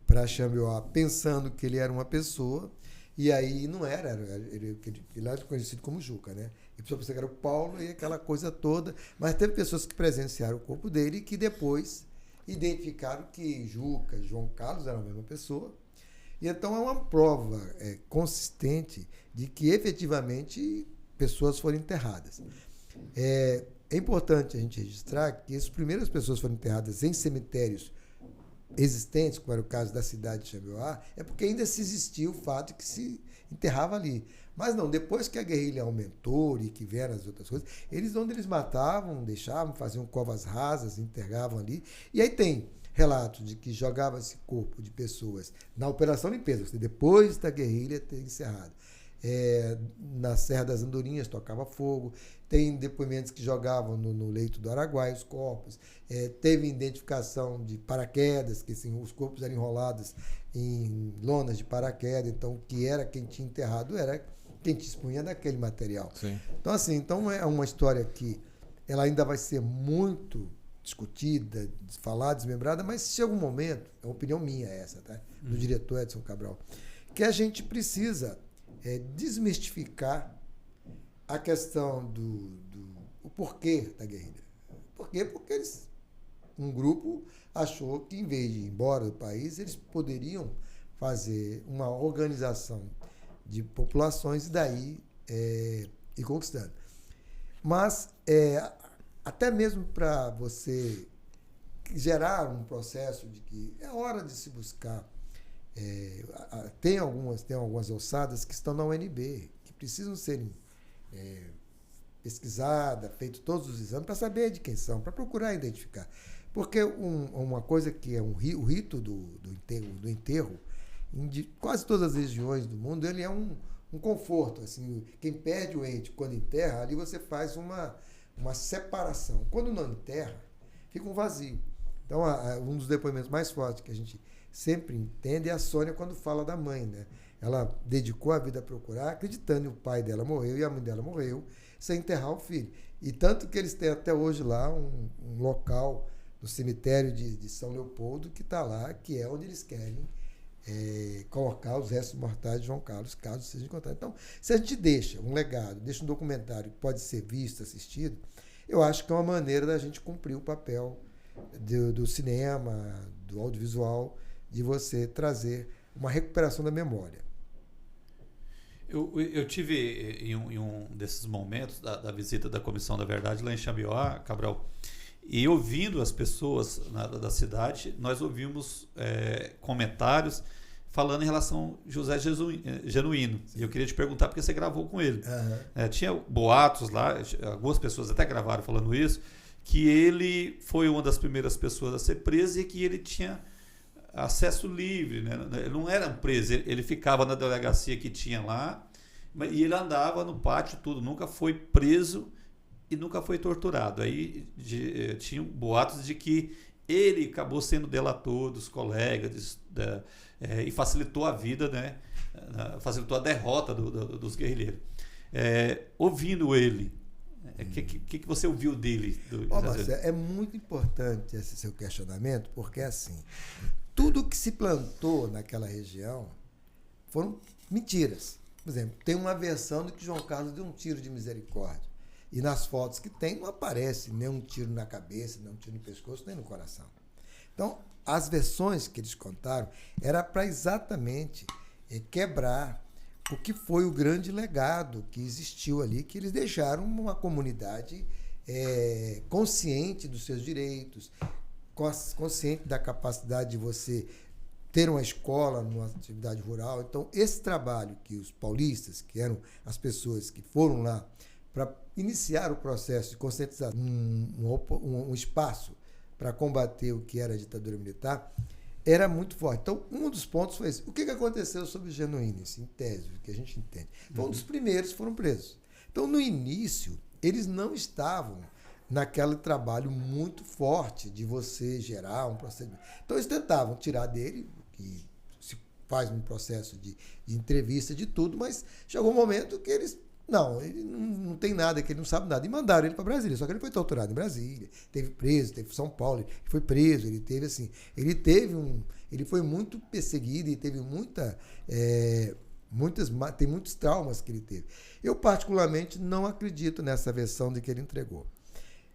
para Xambioá pensando que ele era uma pessoa, e aí não era, ele era conhecido como Juca, né? E a pessoa pensava que era o Paulo e aquela coisa toda, mas teve pessoas que presenciaram o corpo dele e que depois identificaram que Juca e João Carlos eram a mesma pessoa. E então é uma prova consistente de que efetivamente pessoas foram enterradas. É importante a gente registrar que as primeiras pessoas foram enterradas em cemitérios existentes, como era o caso da cidade de Xambioá, é porque ainda se existia o fato de que se enterrava ali. Mas não, depois que a guerrilha aumentou e que vieram as outras coisas, onde eles matavam, deixavam, faziam covas rasas, enterravam ali. E aí tem relatos de que jogava-se corpo de pessoas na Operação Limpeza, depois da guerrilha ter encerrado. Na Serra das Andorinhas tocava fogo, tem depoimentos que jogavam no leito do Araguaia os corpos, teve identificação de paraquedas, que assim, os corpos eram enrolados em lonas de paraquedas, então que era quem tinha enterrado era quem dispunha daquele material. Sim. Então assim, é uma história que ela ainda vai ser muito discutida, falada, desmembrada, mas se em algum momento, é uma opinião minha essa, tá? Do diretor Edson Cabral, que a gente precisa desmistificar a questão do o porquê da guerrilha. Por quê? Porque um grupo achou que, em vez de ir embora do país, eles poderiam fazer uma organização de populações e daí ir conquistando. Mas, até mesmo para você gerar um processo de que é hora de se buscar, tem algumas ossadas que estão na UNB, que precisam serem pesquisadas, feito todos os exames para saber de quem são, para procurar identificar. Porque uma coisa que é o rito do enterro, em quase todas as regiões do mundo, ele é um conforto. Assim, quem perde o ente quando enterra, ali você faz uma separação. Quando não enterra, fica um vazio. Então, um dos depoimentos mais fortes que a gente sempre entende é a Sônia quando fala da mãe, né? Ela dedicou a vida a procurar, acreditando que o pai dela morreu e a mãe dela morreu, sem enterrar o filho. E tanto que eles têm até hoje lá um local no cemitério de São Leopoldo que está lá, que é onde eles querem colocar os restos mortais de João Carlos, caso seja encontrado. Então, se a gente deixa um legado, deixa um documentário que pode ser visto, assistido, eu acho que é uma maneira da gente cumprir o papel do cinema, do audiovisual, de você trazer uma recuperação da memória. Eu tive em um desses momentos da visita da Comissão da Verdade lá em Xambioá, Cabral, e ouvindo as pessoas da cidade, nós ouvimos comentários falando em relação a José Genuíno. Sim. E eu queria te perguntar, porque você gravou com ele. Uhum. Tinha boatos lá, algumas pessoas até gravaram falando isso, que ele foi uma das primeiras pessoas a ser preso e que ele tinha acesso livre, né? Ele não era preso, ele ficava na delegacia que tinha lá, e ele andava no pátio tudo, nunca foi preso e nunca foi torturado. Aí tinham boatos de que ele acabou sendo delator dos colegas e facilitou a vida, né? Facilitou a derrota dos guerrilheiros. Ouvindo ele, o que você ouviu dele? Marcelo, é muito importante esse seu questionamento, porque assim, tudo que se plantou naquela região foram mentiras. Por exemplo, tem uma versão de que João Carlos deu um tiro de misericórdia. E nas fotos que tem, não aparece nem um tiro na cabeça, nem um tiro no pescoço, nem no coração. Então, as versões que eles contaram era para exatamente quebrar o que foi o grande legado que existiu ali, que eles deixaram uma comunidade consciente dos seus direitos, consciente da capacidade de você ter uma escola numa atividade rural. Então, esse trabalho que os paulistas, que eram as pessoas que foram lá para iniciar o processo de conscientizar um espaço para combater o que era a ditadura militar, era muito forte. Então, um dos pontos foi esse. O que aconteceu sobre os genuínos, em tese, o que a gente entende? Foi um dos primeiros que foram presos. Então, no início, eles não estavam naquele trabalho muito forte de você gerar um procedimento. Então, eles tentavam tirar dele, que se faz um processo de entrevista, de tudo, mas chegou um momento que eles... Não, ele não tem nada, que ele não sabe nada. E mandaram ele para Brasília. Só que ele foi torturado em Brasília, teve preso, teve São Paulo, ele foi preso, ele foi muito perseguido e teve tem muitos traumas que ele teve. Eu, particularmente, não acredito nessa versão de que ele entregou,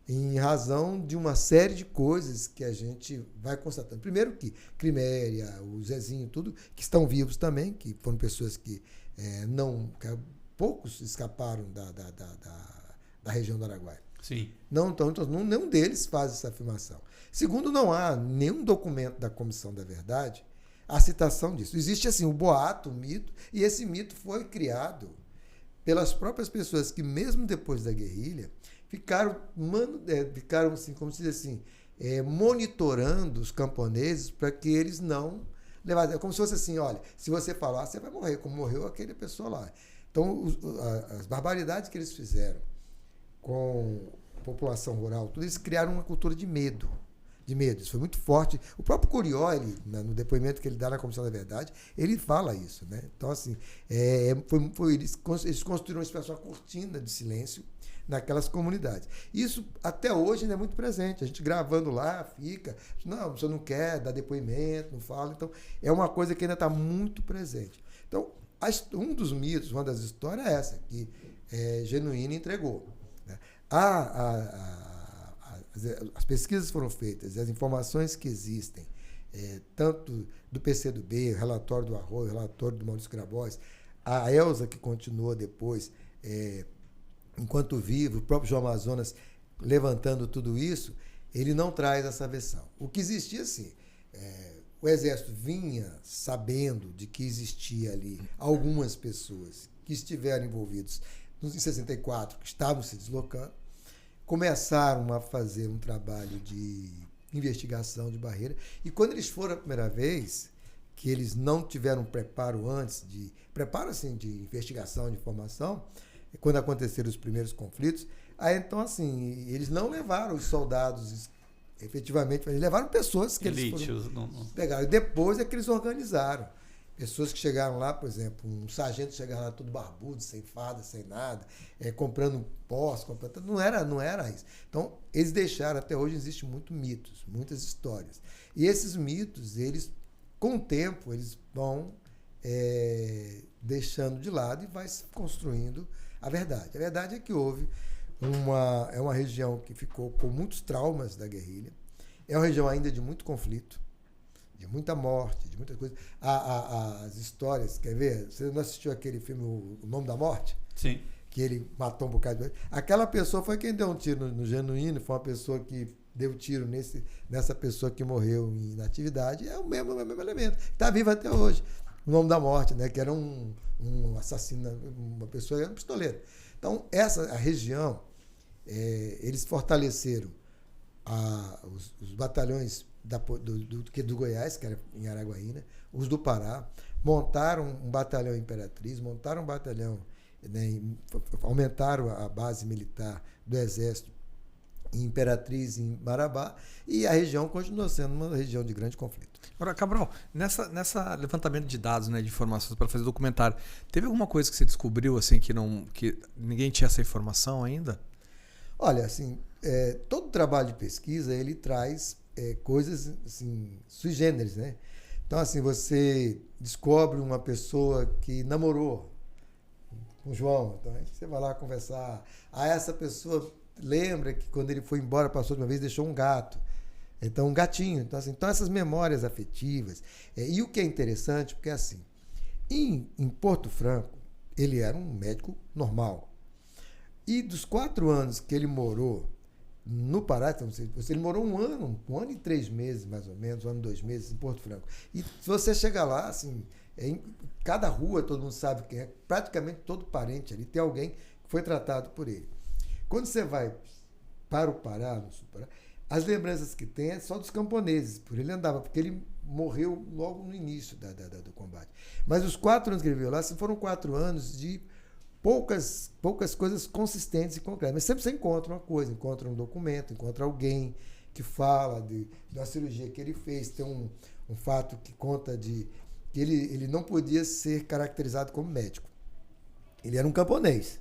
em razão de uma série de coisas que a gente vai constatando. Primeiro que Criméria, o Zezinho, tudo, que estão vivos também, que foram pessoas que poucos escaparam da região do Araguaia. Sim. Nenhum deles faz essa afirmação. Segundo, não há nenhum documento da Comissão da Verdade a citação disso. Existe assim, o boato, o mito, e esse mito foi criado pelas próprias pessoas que, mesmo depois da guerrilha, ficaram assim, como se diz assim, monitorando os camponeses para que eles não levassem. É como se fosse assim, olha, se você falar, você vai morrer, como morreu aquela pessoa lá. Então, as barbaridades que eles fizeram com a população rural, tudo eles criaram uma cultura de medo. Isso foi muito forte. O próprio Curió, no depoimento que ele dá na Comissão da Verdade, ele fala isso, né? Então, assim, eles construíram uma cortina de silêncio naquelas comunidades. Isso, até hoje, ainda é muito presente. A gente gravando lá, fica... Não, você não quer dar depoimento, não fala. Então, é uma coisa que ainda está muito presente. Então, um dos mitos, uma das histórias é essa, que Genuíno entregou. Né? As pesquisas foram feitas, as informações que existem, tanto do PCdoB, o relatório do Arroio, o relatório do Maurício Grabois, a Elza, que continuou depois, enquanto vivo, o próprio João Amazonas levantando tudo isso, ele não traz essa versão. O que existia, sim, o Exército vinha sabendo de que existia ali algumas pessoas que estiveram envolvidos em 64, que estavam se deslocando, começaram a fazer um trabalho de investigação de barreira, e quando eles foram a primeira vez, que eles não tiveram preparo antes, preparo assim, de investigação, de informação, quando aconteceram os primeiros conflitos, aí então assim, eles não levaram os soldados efetivamente, eles levaram pessoas que Elite, eles pegaram, e depois é que eles organizaram. Pessoas que chegaram lá, por exemplo, um sargento chegar lá todo barbudo, sem farda, sem nada, comprando posse, não era isso. Então, eles deixaram, até hoje existem muitos mitos, muitas histórias. E esses mitos, eles, com o tempo, eles vão deixando de lado e vai se construindo a verdade. A verdade é que houve uma região que ficou com muitos traumas da guerrilha, é uma região ainda de muito conflito, de muita morte, de muita coisa. As histórias, quer ver? Você não assistiu aquele filme O Nome da Morte? Sim. Que ele matou um bocado de gente. Aquela pessoa foi quem deu um tiro no Genuíno, foi uma pessoa que deu tiro nessa pessoa que morreu em inatividade, é o mesmo elemento. Está vivo até hoje. O Nome da Morte, né? Que era um assassino, uma pessoa, era um pistoleiro. Então, a região, eles fortaleceram os batalhões do Goiás, que era em Araguaína, os do Pará, montaram um batalhão Imperatriz, montaram um batalhão, né, aumentaram a base militar do Exército em Imperatriz, em Marabá, e a região continuou sendo uma região de grande conflito. Agora, Cabral, nessa levantamento de dados, né, de informações para fazer documentário, teve alguma coisa que você descobriu assim que ninguém tinha essa informação ainda? Olha, assim, todo trabalho de pesquisa ele traz coisas assim, sui generis, né? Então, assim, você descobre uma pessoa que namorou com o João, então aí você vai lá conversar. Essa pessoa lembra que quando ele foi embora, passou de uma vez, deixou um gato. Então, um gatinho. Então, assim, essas memórias afetivas. E o que é interessante, porque assim, em Porto Franco, ele era um médico normal. E dos 4 anos que ele morou no Pará, então, ele morou um ano e 3 meses, mais ou menos, 1 ano e 2 meses em Porto Franco. E se você chegar lá, assim, em cada rua todo mundo sabe quem é, praticamente todo parente ali, tem alguém que foi tratado por ele. Quando você vai para o Pará, no sul do Pará, as lembranças que tem é só dos camponeses, por ele andava, porque ele morreu logo no início do combate. Mas os 4 anos que ele viveu lá, foram 4 anos de poucas coisas consistentes e concretas. Mas sempre você encontra uma coisa, encontra um documento, encontra alguém que fala de uma cirurgia que ele fez. Tem um fato que conta de que ele não podia ser caracterizado como médico. Ele era um camponês,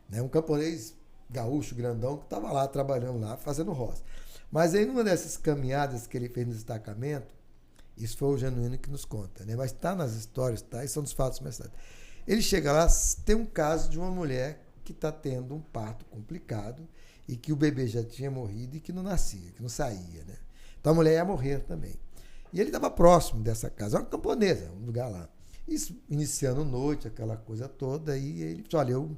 né? Um camponês gaúcho, grandão, que estava lá trabalhando lá, fazendo roça. Mas aí, numa dessas caminhadas que ele fez no destacamento, isso foi o Genuíno que nos conta, né? Mas está nas histórias, tá? E são dos fatos mais tarde. Ele chega lá, tem um caso de uma mulher que está tendo um parto complicado e que o bebê já tinha morrido e que não nascia, que não saía, né? Então a mulher ia morrer também. E ele estava próximo dessa casa, uma camponesa, um lugar lá. Isso, iniciando noite, aquela coisa toda, e ele disse, olha, o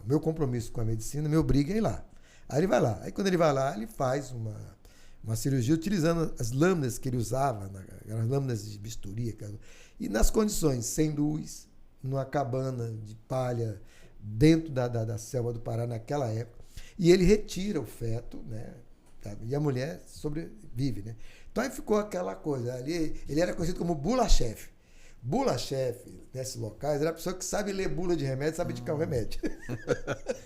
meu compromisso com a medicina me obriga a ir lá. Aí ele vai lá. Aí quando ele vai lá, ele faz uma cirurgia utilizando as lâminas que ele usava, as lâminas de bisturi, e nas condições, sem luz, numa cabana de palha, dentro da selva do Pará naquela época, e ele retira o feto, né? E a mulher sobrevive, né? Então aí ficou aquela coisa, ali ele era conhecido como bula-chefe. Bula-chefe, nesses locais, era a pessoa que sabe ler bula de remédio, sabe indicar o remédio.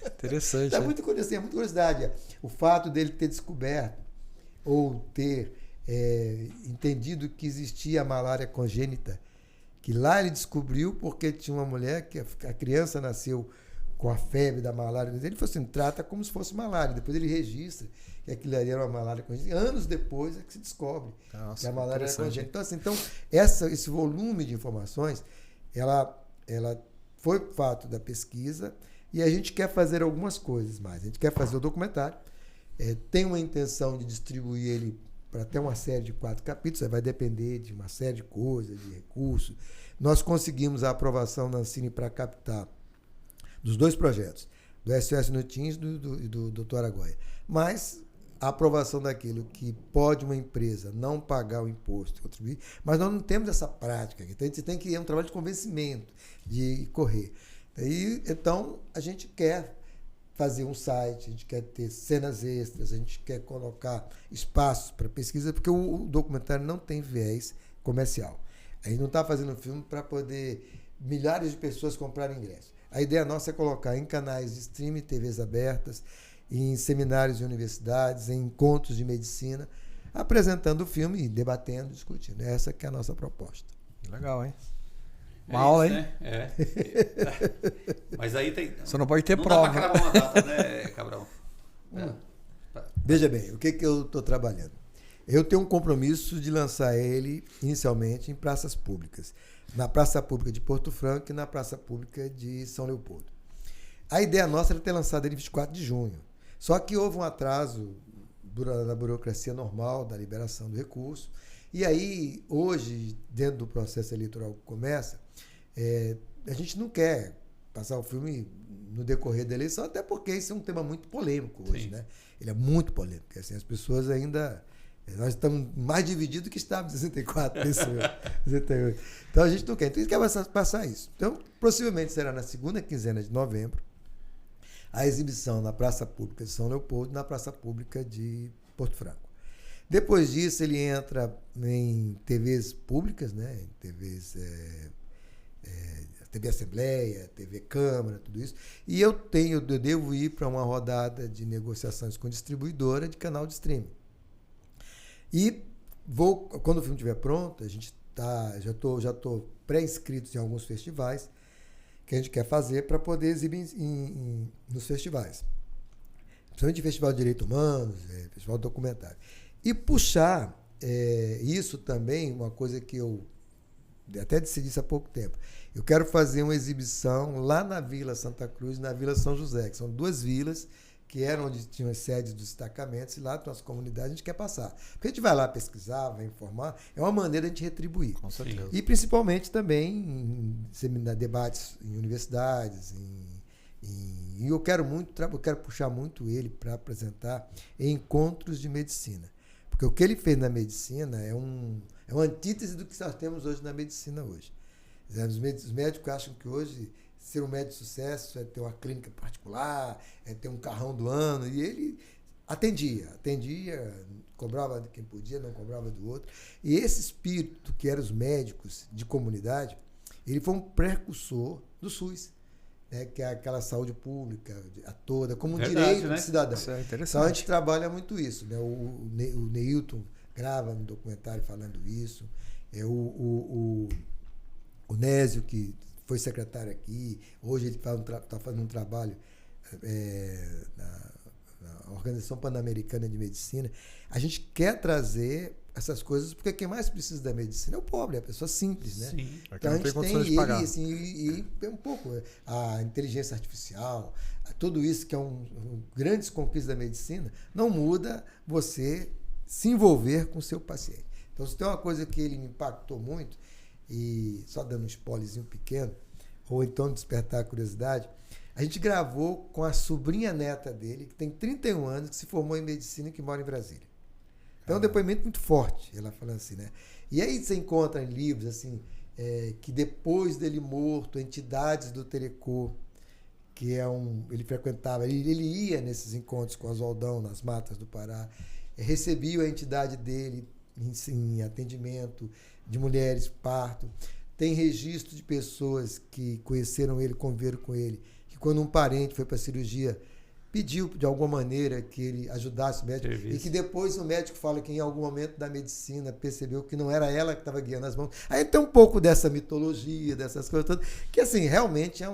Interessante. Então, é muita curiosidade. O fato dele ter descoberto ou ter entendido que existia a malária congênita, que lá ele descobriu porque tinha uma mulher que a criança nasceu com a febre da malária. Ele falou assim, trata como se fosse malária. Depois ele registra que aquilo ali era uma malária congênita. Anos depois é que se descobre que a malária era congênita. Então, esse volume de informações, ela foi fato da pesquisa e a gente quer fazer algumas coisas mais. A gente quer fazer o documentário, tem uma intenção de distribuir ele para até uma série de 4 capítulos, vai depender de uma série de coisas, de recursos. Nós conseguimos a aprovação da Ancine para captar dos 2 projetos, do SOS Notins e do Dr. Araguaia. Mas a aprovação daquilo que pode uma empresa não pagar o imposto, mas nós não temos essa prática. Então, a gente tem que ir um trabalho de convencimento, de correr. Então, a gente quer fazer um site, a gente quer ter cenas extras, a gente quer colocar espaços para pesquisa, porque o documentário não tem viés comercial. A gente não está fazendo um filme para poder milhares de pessoas comprarem ingresso. A ideia nossa é colocar em canais de streaming, TVs abertas, em seminários de universidades, em encontros de medicina, apresentando o filme e debatendo, discutindo. Essa que é a nossa proposta. Legal, hein? Uma aula, isso, hein? Né? Mas aí tem... Você não pode ter não prova. Não dá pra cravar uma data, né, Cabral? Veja bem, o que eu estou trabalhando? Eu tenho um compromisso de lançar ele inicialmente em praças públicas. Na Praça Pública de Porto Franco e na Praça Pública de São Leopoldo. A ideia nossa era ter lançado ele 24 de junho. Só que houve um atraso na burocracia normal da liberação do recurso. E aí, hoje, dentro do processo eleitoral que começa, a gente não quer passar o filme no decorrer da eleição, até porque isso é um tema muito polêmico hoje, né? Ele é muito polêmico. Assim, as pessoas ainda... Nós estamos mais divididos que estávamos em 64, 68. Então, a gente não quer. Então, a gente quer passar isso. Então, possivelmente será na segunda quinzena de novembro a exibição na Praça Pública de São Leopoldo e na Praça Pública de Porto Franco. Depois disso, ele entra em TVs públicas, né? Em TVs... TV Assembleia, TV Câmara, tudo isso. E eu devo ir para uma rodada de negociações com distribuidora de canal de streaming. E quando o filme estiver pronto, a gente já estou pré-inscritos em alguns festivais que a gente quer fazer para poder exibir nos festivais. Principalmente Festival de Direitos Humanos, Festival de Documentário. E puxar isso também, uma coisa que eu até decidi isso há pouco tempo. Eu quero fazer uma exibição lá na Vila Santa Cruz e na Vila São José, que são 2 vilas que eram onde tinham as sedes dos destacamentos, e lá para as comunidades a gente quer passar. Porque a gente vai lá pesquisar, vai informar, é uma maneira de a gente retribuir. Com certeza. E principalmente também em debates em universidades, e eu quero puxar muito ele para apresentar em encontros de medicina. Porque o que ele fez na medicina é uma antítese do que nós temos hoje na medicina hoje. Os médicos acham que hoje ser um médico de sucesso é ter uma clínica particular, é ter um carrão do ano, e ele atendia, cobrava de quem podia, não cobrava do outro. E esse espírito que eram os médicos de comunidade, ele foi um precursor do SUS, né, que é aquela saúde pública a toda, como um direito do cidadão. Isso é interessante. Então a gente trabalha muito isso, né? O Neilton grava no documentário falando isso, o Nésio, que foi secretário aqui, hoje ele está fazendo um trabalho na Organização Pan-Americana de Medicina. A gente quer trazer essas coisas, porque quem mais precisa da medicina é o pobre, é a pessoa simples, né? Sim. Então a gente tem ele, assim, e um pouco a inteligência artificial, tudo isso que é grandes conquistas da medicina, não muda você se envolver com o seu paciente. Então, se tem uma coisa que ele me impactou muito, e só dando um spoilerzinho pequeno, ou então despertar a curiosidade, a gente gravou com a sobrinha neta dele, que tem 31 anos, que se formou em medicina e que mora em Brasília. Então é um depoimento muito forte, ela falando assim, né? E aí você encontra em livros, assim, que depois dele morto, entidades do Telecô, que ele frequentava, ele ia nesses encontros com o Oswaldão, nas matas do Pará, recebia a entidade dele em atendimento de mulheres, parto. Tem registro de pessoas que conheceram ele, conviveram com ele, que quando um parente foi para a cirurgia, pediu de alguma maneira que ele ajudasse o médico Serviço. e que depois o médico fala que em algum momento da medicina percebeu que não era ela que estava guiando as mãos. Aí tem um pouco dessa mitologia, dessas coisas todas, que assim, realmente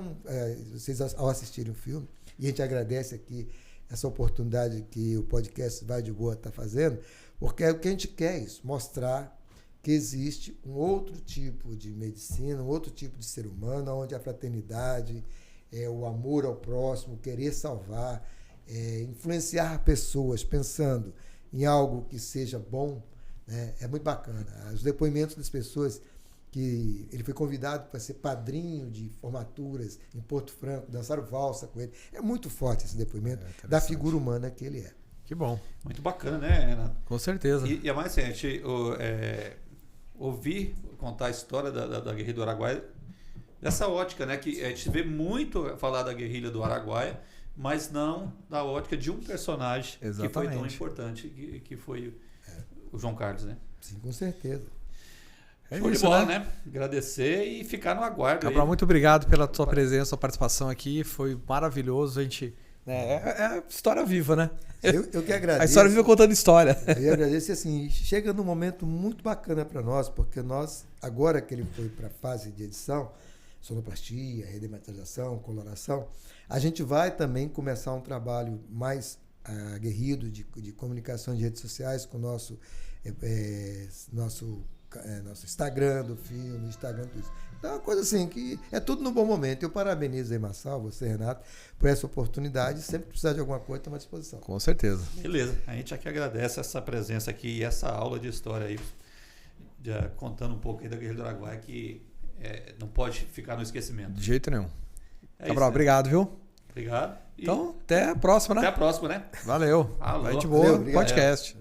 vocês ao assistirem o filme, e a gente agradece aqui essa oportunidade que o podcast Vai de Boa está fazendo, porque é o que a gente quer isso, mostrar que existe um outro tipo de medicina, um outro tipo de ser humano, onde a fraternidade, o amor ao próximo, querer salvar, influenciar pessoas pensando em algo que seja bom, né, é muito bacana. Os depoimentos das pessoas que ele foi convidado para ser padrinho de formaturas em Porto Franco, dançaram valsa com ele. É muito forte esse depoimento da figura humana que ele é. Que bom. Muito bacana, né, Renato? Com certeza. E é mais assim, a gente ouvir contar a história da guerrilha do Araguaia dessa ótica, né? Que a gente vê muito falar da guerrilha do Araguaia, mas não da ótica de um personagem que foi tão importante, que foi o João Carlos, né? Sim, com certeza. Show de bola, né? Agradecer e ficar no aguardo. Cabral, muito obrigado pela tua presença, sua participação aqui. Foi maravilhoso. A gente. É história viva, né? Eu que agradeço. A história viva contando história. Eu agradeço e assim, chega num momento muito bacana para nós, porque nós, agora que ele foi para a fase de edição, sonoplastia, redematerialização, coloração, a gente vai também começar um trabalho mais aguerrido de comunicação de redes sociais com o nosso Instagram do filme, Instagram do isso. Então é uma coisa assim que é tudo no bom momento. Eu parabenizo aí, Marçal, você, Renato, por essa oportunidade. Sempre que precisar de alguma coisa, estamos à disposição. Com certeza. Beleza. A gente aqui agradece essa presença aqui e essa aula de história aí, contando um pouco aí da Guerrilha do Araguaia, que não pode ficar no esquecimento. De jeito nenhum. Cabral, isso, né? Obrigado, viu? Obrigado. Então, até a próxima, né? Até a próxima, né? Valeu. Falou. Vai de boa, Valeu, obrigado. podcast.